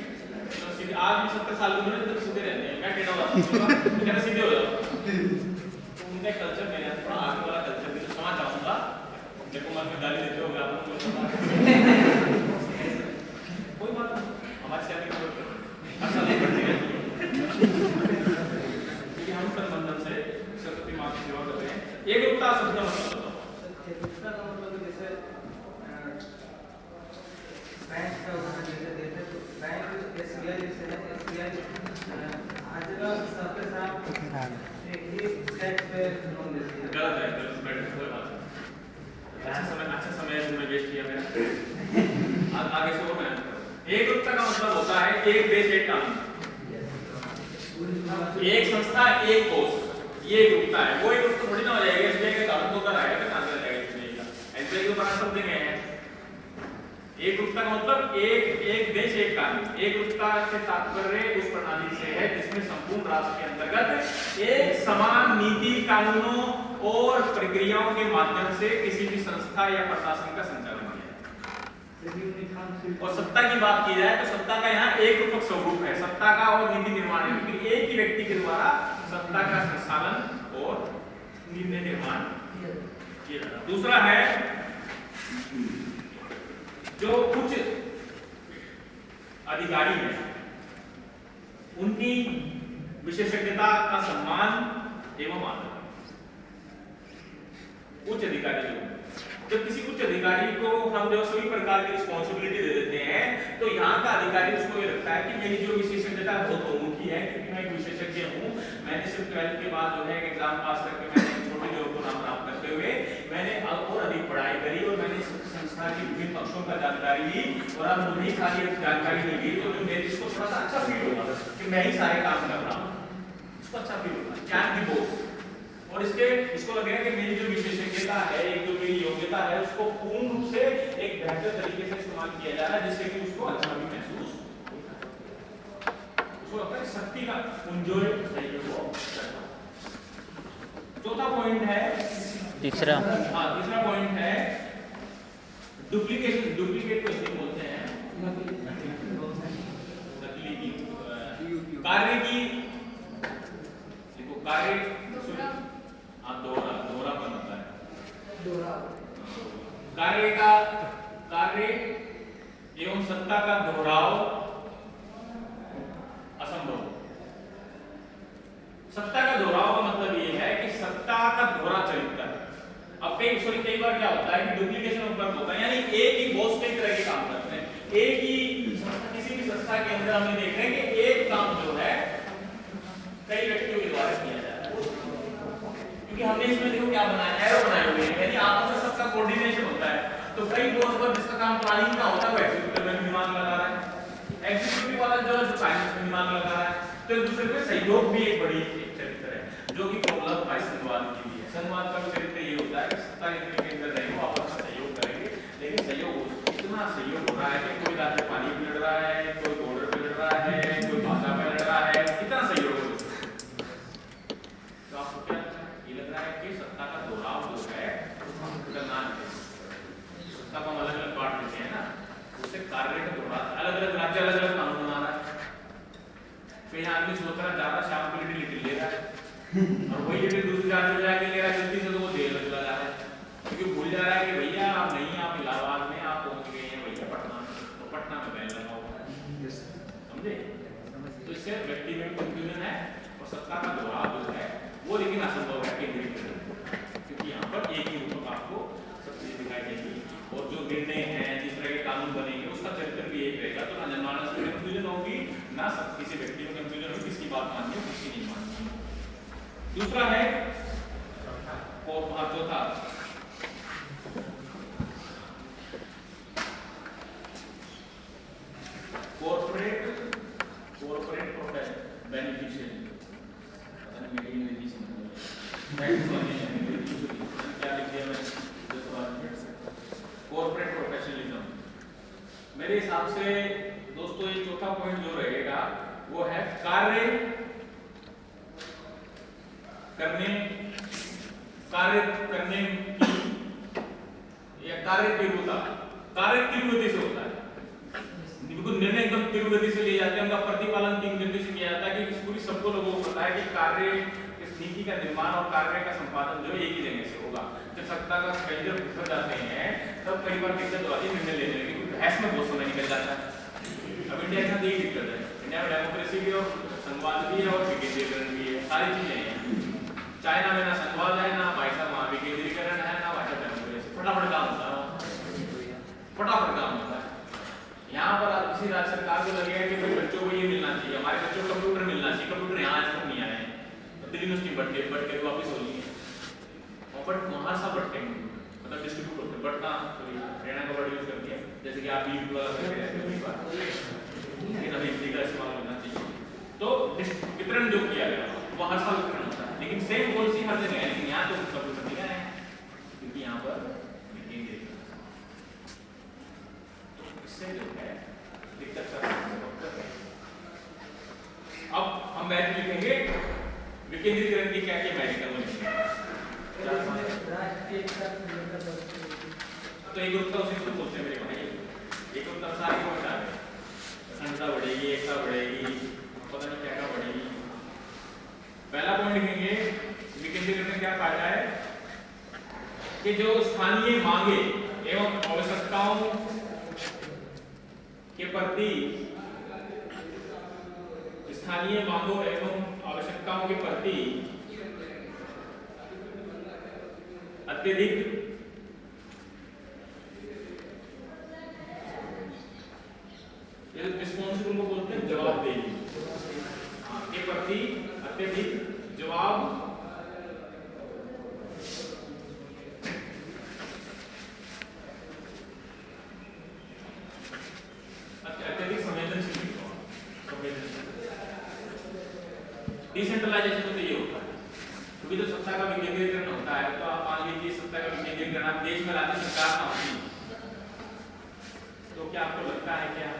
आज भी 70 साल उम्र में सीधे रहते हैं, मैं टेढ़ा हुआ था, सीधे हो जाओ। तो उनका कल्चर मेरे यहाँ थोड़ा आगे वाला कल्चर भी, तो समझ आऊँगा। देखो मन में गाली देते होगे आप लोग, कोई बात नहीं, हमारे से आगे बढ़ती रहती है, क्योंकि हम संबंधन से सरस्वती माँ की सेवा कर रहे हैं। एक रूपता शब्द मतलब जैसे बैंक का उदाहरण देते तो बैंक एसबीआई जैसे है, एसबीआई आज सबके साथ एक ही टैक्स पे लोन देती है। गलत है, कोई बात नहीं। अच्छा समय तुमने वेस्ट किया मेरा। आगे से और मैं एक रूपता का मतलब होता है एक देश एक कानून, एक संस्था एक कोष, ये एक रूपता है। वो एक रूपता थोड़ी ना हो जाएगा एसबीआई का कानून तो कर आएगा, कहां से जाएगा एसबीआई का? एसबीआई को बना सब देंगे हैं। एक रूपता का मतलब एक देश एक कानून। एक रूपता से तात्पर्य उस प्रणाली से है जिसमें संपूर्ण राष्ट्र के अंतर्गत एक समान नीति, कानूनों और प्रक्रियाओं के माध्यम से किसी भी संस्था या प्रशासन का संचालन किया जाए। और सत्ता की बात की जाए तो सत्ता का यहाँ एक रूपक स्वरूप है, सत्ता का और नीति निर्माण है, क्योंकि एक ही व्यक्ति के द्वारा सत्ता का संचालन और नीति निर्माण किया जाता है। दूसरा है जो उच्च अधिकारी हैं उनकी विशेषज्ञता का सम्मान एवं आदर। उच्च अधिकारी जब किसी उच्च अधिकारी को हम जो सभी प्रकार की रिस्पॉन्सिबिलिटी दे देते हैं तो यहाँ का अधिकारी उसको ये लगता है कि मेरी जो विशेषज्ञता बहुत बहुमुखी है, क्योंकि मैं एक विशेषज्ञ हूँ। मैंने सिर्फ 12th के बाद जो है एग्जाम पास करके मैंने छोटी जॉब को नाम प्राप्त करते हुए मैंने और अधिक पढ़ाई करी और मैंने संस्था की विभिन्न पक्षों का जानकारी ली और अब मुझे सारी जानकारी मिल गई तो मेरे इसको थोड़ा सा अच्छा फील होगा कि मैं ही सारे काम कर रहा हूँ, इसको अच्छा फील होगा, कैन बी बोथ। और इसको लगेगा कि मेरी जो विशेषज्ञता है, एक जो मेरी योग्यता है, उसको पूर्ण रूप से एक बेहतर तरीके से इस्तेमाल किया जा रहा है, जिससे कि उसको अच्छा भी महसूस उसको लगता है शक्ति का एंजॉय सही हो। चौथा पॉइंट है तीसरा पॉइंट है डुप्लीकेशन। डुप्लीकेट को इसे बोलते हैं नकली की कार्य की, देखो कार्य दोहरा बनता है। कार्य एवं सत्ता का दोहराव असंभव। सत्ता का दोहराव का मतलब ये है कि सत्ता का दोहरा चरित्र है। अब कई बार क्या होता है कि डुप्लीकेशन ऑफ वर्क होता है, यानी एक ही बॉस कई तरह के काम करते हैं। एक ही किसी भी संस्था के अंदर हम देख रहे हैं कि एक काम जो है कई व्यक्तियों के द्वारा किया जा रहा है, क्योंकि हमने इसमें देखो क्या बनाया है, एरो बनाए हुए हैं, यानी आपस में सबका कोऑर्डिनेशन होता है। तो कई बॉस पर जिसका काम प्लानिंग का होता है वो एग्जीक्यूटिव में दिमाग लगा रहा है, एग्जीक्यूटिव वाला जो फाइनेंस में दिमाग लगा रहा है। तो एक दूसरे में सहयोग भी एक बड़ी चरित्र है, जो कि प्रॉब्लम भाई संवाद की भी है। संवाद का चरित्र ये होता है कि सत्ता के अंदर रहेंगे आपस में सहयोग करेंगे, लेकिन सहयोग इतना सहयोग हो रहा है कि कोई रात में पानी पे लड़ रहा है, कोई बॉर्डर पे लड़ रहा है, कोई भाषा पे लड़ रहा है, इतना सहयोग हो। तो आपको क्या ये लग रहा है कि सत्ता का दोहराव जो है सत्ता को हम अलग अलग बांट देते हैं ना, उससे कार्य का दोहराव, अलग अलग राज्य अलग अलग कानून बना रहा है। कहीं आदमी सोच रहा है ज्यादा शाम को लिटिल ले रहा है और वही लिटिल दूसरी राज्य में जाके ले रहा है, गलती से तो वो जेल में चला जा रहा है, क्योंकि भूल जा रहा है कि भैया आप नहीं, आप इलाहाबाद में आप पहुंच गए हैं भैया पटना में, तो पटना में बैन लगा हुआ है, समझे। तो इससे व्यक्ति में कंफ्यूजन है और सत्ता का दोहराव जो है वो लेकिन असंभव है केंद्रीकरण, क्योंकि यहाँ पर एक ही रूप आपको सब चीजें दिखाई देगी और जो निर्णय हैं, जिस तरह के कानून बनेंगे उसका चरित्र भी एक रहेगा। तो ना जनमानस में कंफ्यूजन होगी, ना सब किसी व्यक्ति में कंफ्यूजन होगी, किसकी बात माननी है किसकी नहीं माननी। दूसरा है और चौथा कॉर्पोरेट बेनिफिशियल, मेरी अंग्रेजी क्या लिख दिया मैं, कॉर्पोरेट प्रोफेशनलिज्म। मेरे हिसाब से दोस्तों ये चौथा पॉइंट जो रहेगा वो है कार्य करने की या कार्य तीव्रता से होता है। बिल्कुल निर्णय एकदम तीव्र गति से लिए जाते हैं, उनका प्रतिपालन तीव्र गति से किया जाता है कि पूरी सबको लोगों को पता है कि कार्य इस नीति का निर्माण और कार्य का संपादन जो एक ही जगह से होगा। जब सत्ता का केंद्र उठर जाते हैं तब कई बार दिक्कत होती है निर्णय लेने में, क्योंकि बहस में बहुत समय निकल जाता है। अब इंडिया के साथ यही दिक्कत है, इंडिया में डेमोक्रेसी भी और संवाद भी है और विकेंद्रीकरण भी है, सारी चीजें हैं। चाइना में ना संवाद है, ना भाई साहब वहाँ विकेंद्रीकरण है, ना भाई साहब डेमोक्रेसी, फटाफट काम होता है, फटाफट काम होता है। यहाँ पर किसी राज्य सरकार को लगेगा कि भाई बच्चों को ये मिलना चाहिए, हमारे बच्चों को कंप्यूटर मिलना चाहिए, कंप्यूटर यहाँ आज तक नहीं आए हैं, दिल्ली यूनिवर्सिटी बढ़ के वापस हो रही है, और बट वहाँ सब बढ़ते हैं, मतलब डिस्ट्रीब्यूट होते हैं, बढ़ता हरियाणा का वर्ड यूज करती है, जैसे कि आप यूज वाला करते हैं लेकिन हमें हिंदी का इस्तेमाल करना चाहिए। तो वितरण जो किया गया वो हर साल वितरण होता है, लेकिन सेम पॉलिसी हर जगह है, लेकिन यहाँ तो कंप्यूटर नहीं आए क्योंकि यहाँ पर इससे जो है दिक्कत का सबब है। अब हम मैथ लिखेंगे विकेंद्रीकरण की क्या क्या मैजिकल तो एक ग्रुप का उसी ग्रुप बोलते हैं मेरे भाई, एक ग्रुप का सारी को हटा दें, अखंडता बढ़ेगी, एकता बढ़ेगी, पता नहीं क्या क्या बढ़ेगी। पहला पॉइंट लिखेंगे विकेंद्रीकरण क्या फायदा है कि जो स्थानीय मांगे एवं के प्रति स्थानीय मांगों एवं आवश्यकताओं के प्रति अत्यधिक रिस्पॉन्सिबल को बोलते हैं जवाबदेही, के प्रति अत्यधिक जवाब अत्यधिक संवेदनशील, डिसेंट्रलाइजेशन तो ये होता है क्योंकि तो सत्ता का विकेंद्रीकरण होता है। तो आप मान लीजिए सत्ता का विकेंद्रीकरण आप देश में लाते सरकार ना होती, तो क्या आपको लगता है क्या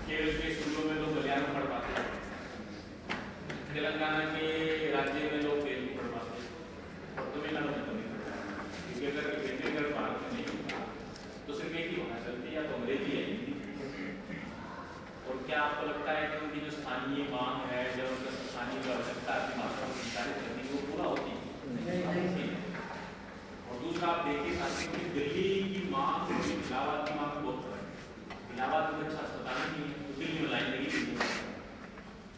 केरल के स्कूलों में लोग मलयालम पढ़ पाते हैं, तेलंगाना के राज्य में लोग तेलुगु पढ़ पाते हैं, और तमिलनाडु में तो नहीं पढ़ता, क्योंकि अगर विकेंद्रीकरण भारत में नहीं होता तो सिर्फ एक ही भाषा चलती है, तो अंग्रेजी है, हिंदी। और क्या आपको लगता है कि उनकी जो स्थानीय मांग है, जो उनका स्थानीय आवश्यकता की मात्रा को संचालित करने की वो पूरा होती है? और दूसरा आप देखिए साथ में दिल्ली की मांग और इलाहाबाद की मांग बहुत फर्क है। इलाहाबाद में अच्छा अस्पताल नहीं है, तो दिल्ली में लाइन लगी थी,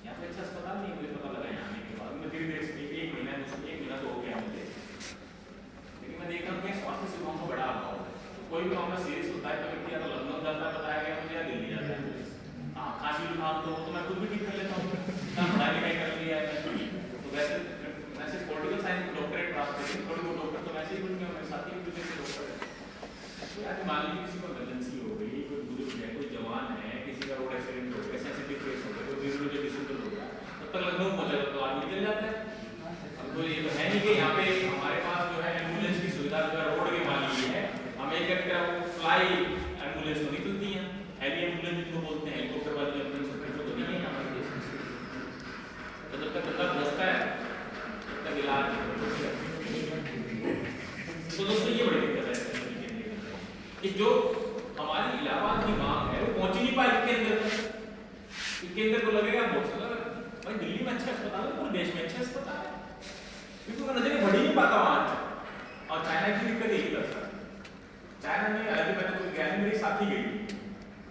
यहाँ पे अच्छा अस्पताल नहीं है, मुझे पता लगा यहाँ आने के बाद। मैं धीरे धीरे एक महीना तो हो गया मुझे, लेकिन मैं देख रहा हूँ कि स्वास्थ्य सेवाओं का बड़ा अभाव है। कोई भी मामला सीरियस होता है तो व्यक्ति या तो लखनऊ जाता है, बताया गया मुझे, या दिल्ली जाता है। हाँ, खांसी जुकाम तो मैं खुद भी ठीक कर लेता हूँ, पढ़ाई लिखाई कर लिया है। तो वैसे पॉलिटिकल साइंस में डॉक्टरेट प्राप्त करें, थोड़ी बहुत डॉक्टर तो वैसे ही बन गया, मेरे साथी भी डॉक्टर है। तो यार मान लीजिए किसी को इमरजेंसी हो गई, कोई बुजुर्ग है, कोई जवान है, किसी का रोड एक्सीडेंट हो गया, सेंसिटिव केस हो गया, कोई डिसीजन हो गया, तब तक लखनऊ पहुंचा तो आदमी चल जाता है। अब तो ये तो है नहीं कि यहाँ पे हमारे पास जो है एम्बुलेंस की सुविधा जो है रोड के मान ली है, अमेरिका की तरह वो फ्लाई एम्बुलेंस तो निकलती हैं, हेली एम्बुलेंस जिनको बोलते हैं, हेलीकॉप्टर वाली एम्बुलेंस तो नहीं है हमारे देश में। तो जब तक बंदा पहुंचता है तब तक इलाज नहीं। तो दोस्तों ये बड़ी दिक्कत है कि जो हमारी इलाहाबाद की मांग है वो पहुंच ही नहीं पाएगी केंद्र तक। केंद्र को लगेगा पहुंचेगा, भाई दिल्ली में अच्छा अस्पताल है, पूरे देश में अच्छा अस्पताल है, क्योंकि वो नजर बढ़ ही नहीं पाता वहां। और चाइना की दिक्कत यही था सर, चाइना में हालांकि मैं तो गया नहीं, मेरी साथी गई थी,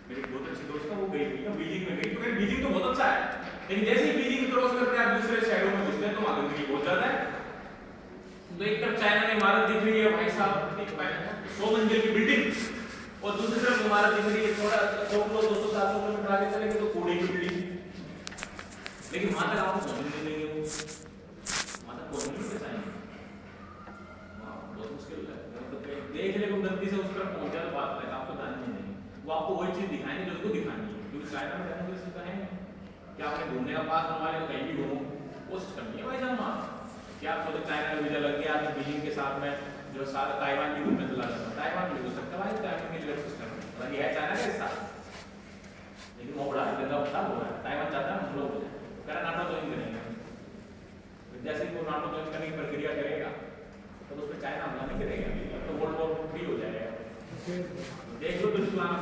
मेरी बहुत अच्छी दोस्त है, वो गई थी ना बीजिंग में गई, तो बीजिंग तो बहुत अच्छा है, लेकिन जैसे ही बीजिंग क्रॉस करते हैं आप दूसरे शहरों में घुसते हैं तो वहां गंदगी बहुत ज्यादा है। तो एक तरफ चाइना में इमारत दिख रही है भाई साहब 100 मंजिल की बिल्डिंग, और दूसरी तरफ इमारत दिख रही है थोड़ा 100 200 किलोमीटर आगे चलेंगे तो कूड़े की बिल्डिंग, लेकिन वहां तक आपको पहुंचने नहीं देंगे, वहां तक पहुंचने नहीं चाहेंगे, बहुत मुश्किल है। मतलब देख ले को गलती से उस तरफ पहुंच जाए तो बात है, आपको ध्यान नहीं देंगे, वो आपको वही चीज दिखाएंगे जो उनको दिखानी है, क्योंकि चाइना में रहने की सुविधा है क्या आपने घूमने का पास बनवा लिया कहीं भी घूमो, वो सिस्टम नहीं है भाई साहब वहाँ। क्या आपको चाइना का वीजा लग गया तो बीजिंग के साथ में जो सारा ताइवान की घूमने चला जाता है, ताइवान भी हो सकता है भाई, ताइवान के लिए सिस्टम है, ये है चाइना के साथ, लेकिन वो बड़ा गंदा बता हो रहा है। ताइवान चाहता है हम लोग हो जाए, कह रहा नाटो ज्वाइन करेंगे, जैसे वो नाटो ज्वाइन करने की प्रक्रिया करेगा तो उस पर चाइना हमला नहीं करेगा, तो वर्ल्ड वॉर 3 हो जाएगा। देख लो बिल्कुल आना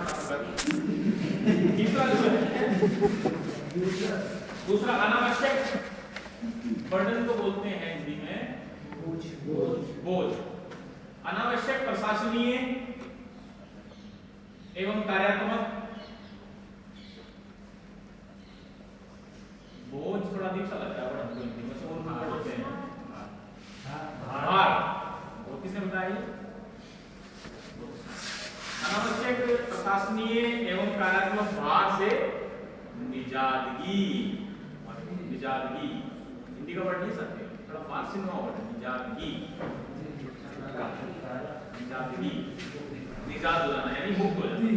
दूसरा अनावश्यक बर्डन को बोलते हैं हिंदी में बोझ। अनावश्यक प्रशासनीय एवं कार्यात्मक बोझ, थोड़ा अजीब सा लगता है हमको हिंदी में, से वो बोलते हैं भार। और किसने बताया? अनावश्यक प्रशासनीय एवं कार्यात्मक भार से निजादगी। निजादगी हिंदी का वर्ड नहीं सकते, थोड़ा फारसी में वर्ड है निजादगी। निजादगी निजात हो जाना यानी मुक्त हो जाना।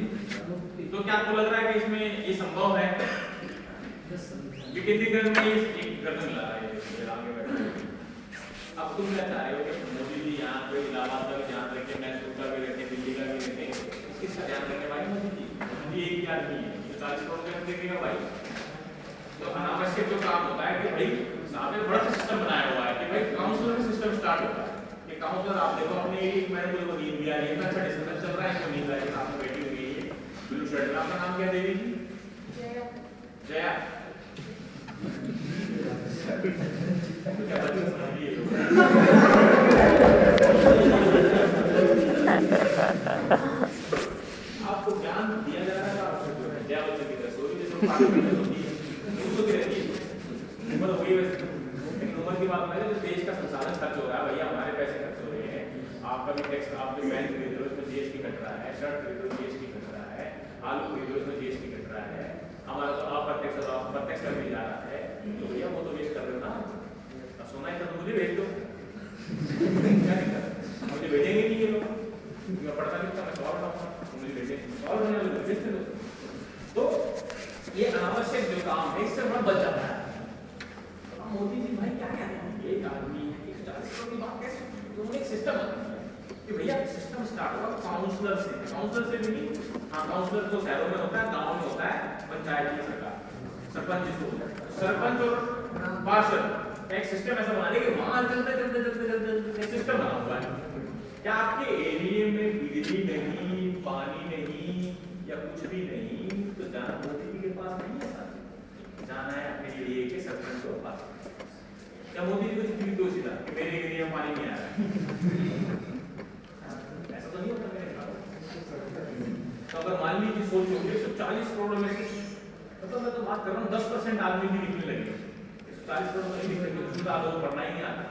तो क्या आपको लग रहा है कि इसमें ये संभव है? विकेंद्रीकरण में एक गर्दन मिला रहा है आगे बैठे। अब तुम क्या चाह रहे हो कि मोदी जी यहाँ पे इलाहाबाद का भी ध्यान रखें, मैसूर का भी रखें, दिल्ली का भी रखें, किसका ध्यान रखें भाई? मोदी जी। मोदी एक ही आदमी है जो 40 करोड़ का देखेगा भाई। तो अनावश्यक जो काम होता है कि भाई साहब ने बड़ा सिस्टम बनाया हुआ है कि भाई काउंसलर का सिस्टम स्टार्ट होता है कि काउंसलर आप देखो अपने एक मैंने बोला नींद भी आ रही है, अच्छा डिस्कशन चल रहा है, इसको नींद आ रही है, सामने बैठी हुई है ब्लू शर्ट में। आपका नाम क्या देवी जी? जया। क्या बच्चे समझिए आपको ज्ञान दिया जा रहा पार्लियामेंट होती है, उसको भी रहती है। उम्र वही वैसे, लेकिन उम्र की बात नहीं, जो देश का संसाधन खर्च हो रहा है, भैया हमारे पैसे खर्च हो रहे हैं, आपका भी टैक्स, आप जो पैंट खरीद रहे हो उसमें जीएसटी कट रहा है, शर्ट खरीद रहे हो जीएसटी कट रहा है, आलू खरीद रहे हो उसमें जीएसटी कट रहा है, हमारा तो अप्रत्यक्ष और प्रत्यक्ष कर जा रहा है, तो भैया वो तो वेस्ट कर रहे हो ना। अब सोना है तो मुझे भेज दो, क्या दिक्कत है? मुझे भेजेंगे नहीं ये लोग, मैं पढ़ता लिखता मैं सवाल उठाऊंगा, मुझे भेजेंगे सवाल होने वाले लोग भेजते लोग। तो ये अनावश्यक जो काम है इससे बड़ा बच जाता है। अब मोदी जी भाई क्या कहते हैं, एक आदमी 140 करोड़ की बात कैसे, तो उन्होंने एक सिस्टम बनाया कि भैया सिस्टम स्टार्ट हुआ काउंसलर से भी नहीं, हाँ काउंसलर तो शहरों में होता है, गाँव में होता है, पंचायत की सरकार, सरपंच जिसको होता है, सरपंच और पार्षद एक सिस्टम ऐसा बना कि वहां चलते सिस्टम बना हुआ है। क्या आपके एरिया में बिजली नहीं, पानी नहीं या कुछ भी नहीं, तो जाना मोदी जी के पास नहीं है सर, जाना है अपने एरिया के सरपंच के पास। क्या मोदी जी को चिट्ठी दो सीधा कि मेरे एरिया में पानी नहीं आ रहा, ऐसा तो नहीं होता मेरे साथ। तो अगर मान लीजिए सोचो 140 करोड़ में से, मतलब मैं तो बात कर रहा हूँ 10% आदमी भी निकलने लगे, 140 करोड़ में नहीं निकलेंगे, उसमें तो लोग पढ़ना ही नहीं आता,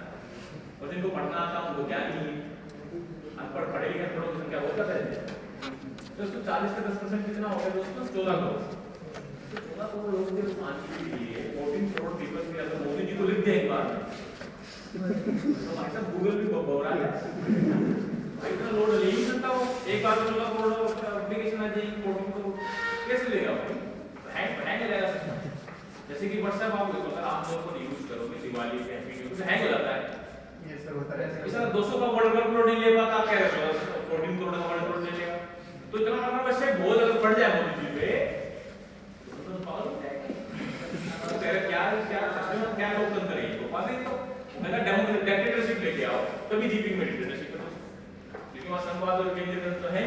और जिनको पढ़ना आता उनको ज्ञान नहीं है, अनपढ़ पढ़े लिखे अनपढ़ों की संख्या बहुत ज्यादा है। तो 140 का 10% कितना हो गया दोस्तों, 14 करोड़। 14 करोड़ लोगों के पानी के लिए 14 करोड़ पीपल के अगर मोदी जी को लिख दिया एक बार में, तो भाई साहब गूगल भी बहुत रहा है भाई, इतना लोड ले नहीं सकता वो, एक बार में 14 करोड़ एप्लीकेशन आ जाएगी, 14 करोड़ कैसे लेगा वो, हैंग हो जाएगा सिस्टम। जैसे कि व्हाट्सएप आप अगर आमतौर पर यूज करोगे दिवाली पे तो हैंग हो जाता है, ये सब होता है। इस 200 का वर्ल्ड करोड़ नहीं ले पाता, आप कह रहे हो 14 करोड़ का वर्ल्ड करोड़ ले लेगा, तो इतना मतलब वैसे बहुत अगर बढ़ जाए मोदी जी पे तो पागल हो जाएगा। तो कह रहे क्या सिस्टम क्या लोकतंत्र है, तो पास ही तो मैंने डेमोक्रेटिक डिक्टेटरशिप लेके आओ तभी जीपी में डिक्टेटरशिप करो, लेकिन वहां संवाद और केंद्रीय तो है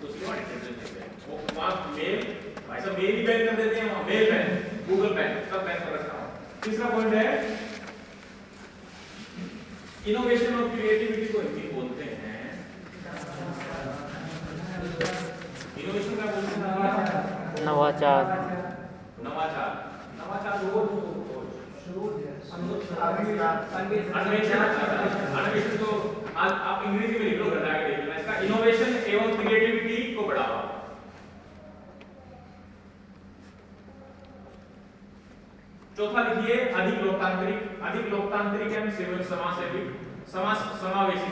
तो उसके बाद डिक्टेटरशिप है। वो वहां मेल भाई साहब मेल ही बैन कर देते हैं, वहां मेल बैन, गूगल बैन, सब बैन कर रखा है। तीसरा पॉइंट है इनोवेशन और क्रिएटिविटी को हिंदी बोलते हैं, इनोवेशन क्या बोलते हैं, नवाचार, नवाचार, नवाचार अन्वेषण तो आप अंग्रेजी में लिख लो, घटा के देख लेना इसका, इनोवेशन एवं क्रिएटिविटी को बढ़ावा। चौथा लिखिए अधिक लोकतांत्रिक एवं सेवक समाजसेवी समावेशी,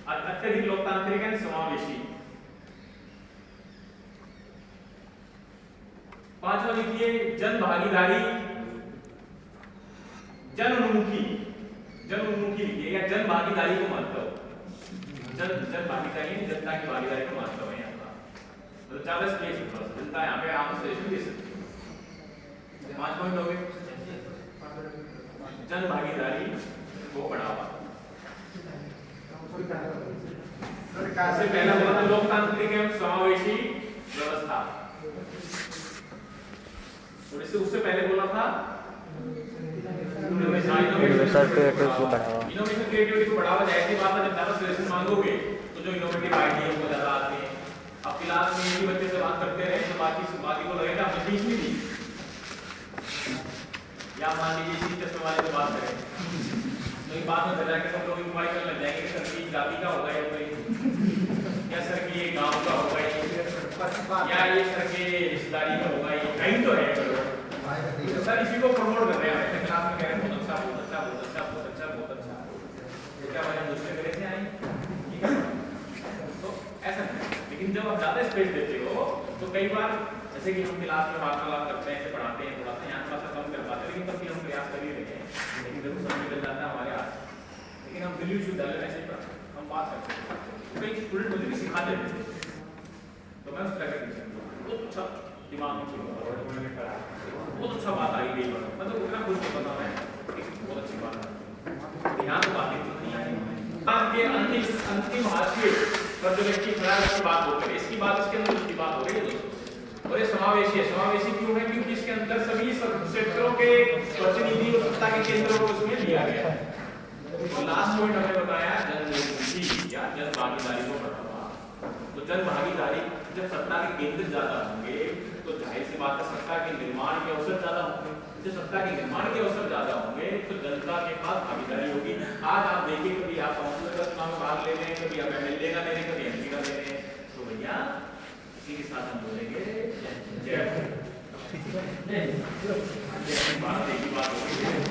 अत्यधिक लोकतांत्रिक एवं समावेशी। पांचवा लिखिए जन भागीदारी, जन उन्मुखी लिखिए, या जन भागीदारी को महत्व, जन भागीदारी, जनता की भागीदारी को महत्व है यहाँ का, तो ज्यादा स्पेस है, जनता यहाँ पे आम से दे सकती है। 5 पॉइंट हो गए, जन भागीदारी को बढ़ावा। सबसे पहला बोला था लोकतांत्रिक एवं समावेशी व्यवस्था, और इससे उससे पहले बोला था इनोवेशन क्रिएटिविटी को बढ़ावा, इनोवेशन क्रिएटिविटी को बढ़ावा। ऐसी बात है जब ज्यादा सजेशन मांगोगे तो जो इनोवेटिव आइडिया वो ज्यादा आते हैं। अब क्लास में एक ही बच्चे से बात करते रहे तो बाकी को लगेगा हमने सीख नहीं दी, या मान लीजिए इसी चश्मे वाले से बात करें तो एक बात में जाके सब लोग इंक्वायरी करने लग जाएंगे कि सर की जाति का होगा या सर की ये गांव का होगा या ये सर के रिश्तेदारी का होगा, ये कहीं तो है तो सर इसी को प्रमोट कर रहे हैं क्लास में, कह रहे हैं बहुत अच्छा बहुत अच्छा बहुत अच्छा बहुत अच्छा बहुत अच्छा, तो क्या वजह दूसरे तरह से आएंगे, तो ऐसा नहीं। लेकिन जब आप ज्यादा स्पेस देते हो तो कई बार जैसे कि हम क्लास में वार्तालाप करते हैं, पढ़ाते हैं, थोड़ा सा यहाँ थोड़ा सा कम कर पाते हैं, लेकिन तब भी हम प्रयास कर ही रहे हैं, लेकिन जरूर सब निकल जाता है हमारे हाथ। लेकिन हम दिल्ली विश्वविद्यालय में ऐसे हम बात करते हैं, कई स्टूडेंट मुझे भी सिखाते थे, तो मैं उस तरह का टीचर बहुत अच्छा दिमाग में बहुत अच्छा बात आई गई, मतलब उतना कुछ नहीं पता है, बहुत अच्छी बात है, यहाँ तो बातें नहीं आई। आपके अंतिम हाशिए पर जो व्यक्ति खड़ा है उसकी बात होकर इसकी बात इसके अंदर उसकी बात हो रही है दोस्तों। और ये समावेशी है, समावेशी क्यों है, क्योंकि इसके अंदर सभी क्षेत्रों के प्रतिनिधि और सत्ता के केंद्रों को उसमें लिया गया है। तो लास्ट पॉइंट हमने बताया जनभागीदारी या जन भागीदारी को बढ़ावा। तो जन भागीदारी जब सत्ता के केंद्र ज्यादा होंगे तो जाहिर सी बात है सत्ता के निर्माण के अवसर ज्यादा होंगे। जो सत्ता के निर्माण के अवसर ज्यादा होंगे तो जनता के पास भागीदारी होगी। आज आप देखिए कभी आप काउंसिलर का चुनाव में भाग ले रहे हैं, कभी आप एमएलए का ले रहे हैं, कभी एमपी का ले रहे हैं, तो भैया इसी के साथ हम बोलेंगे जय बात एक ही बात होगी।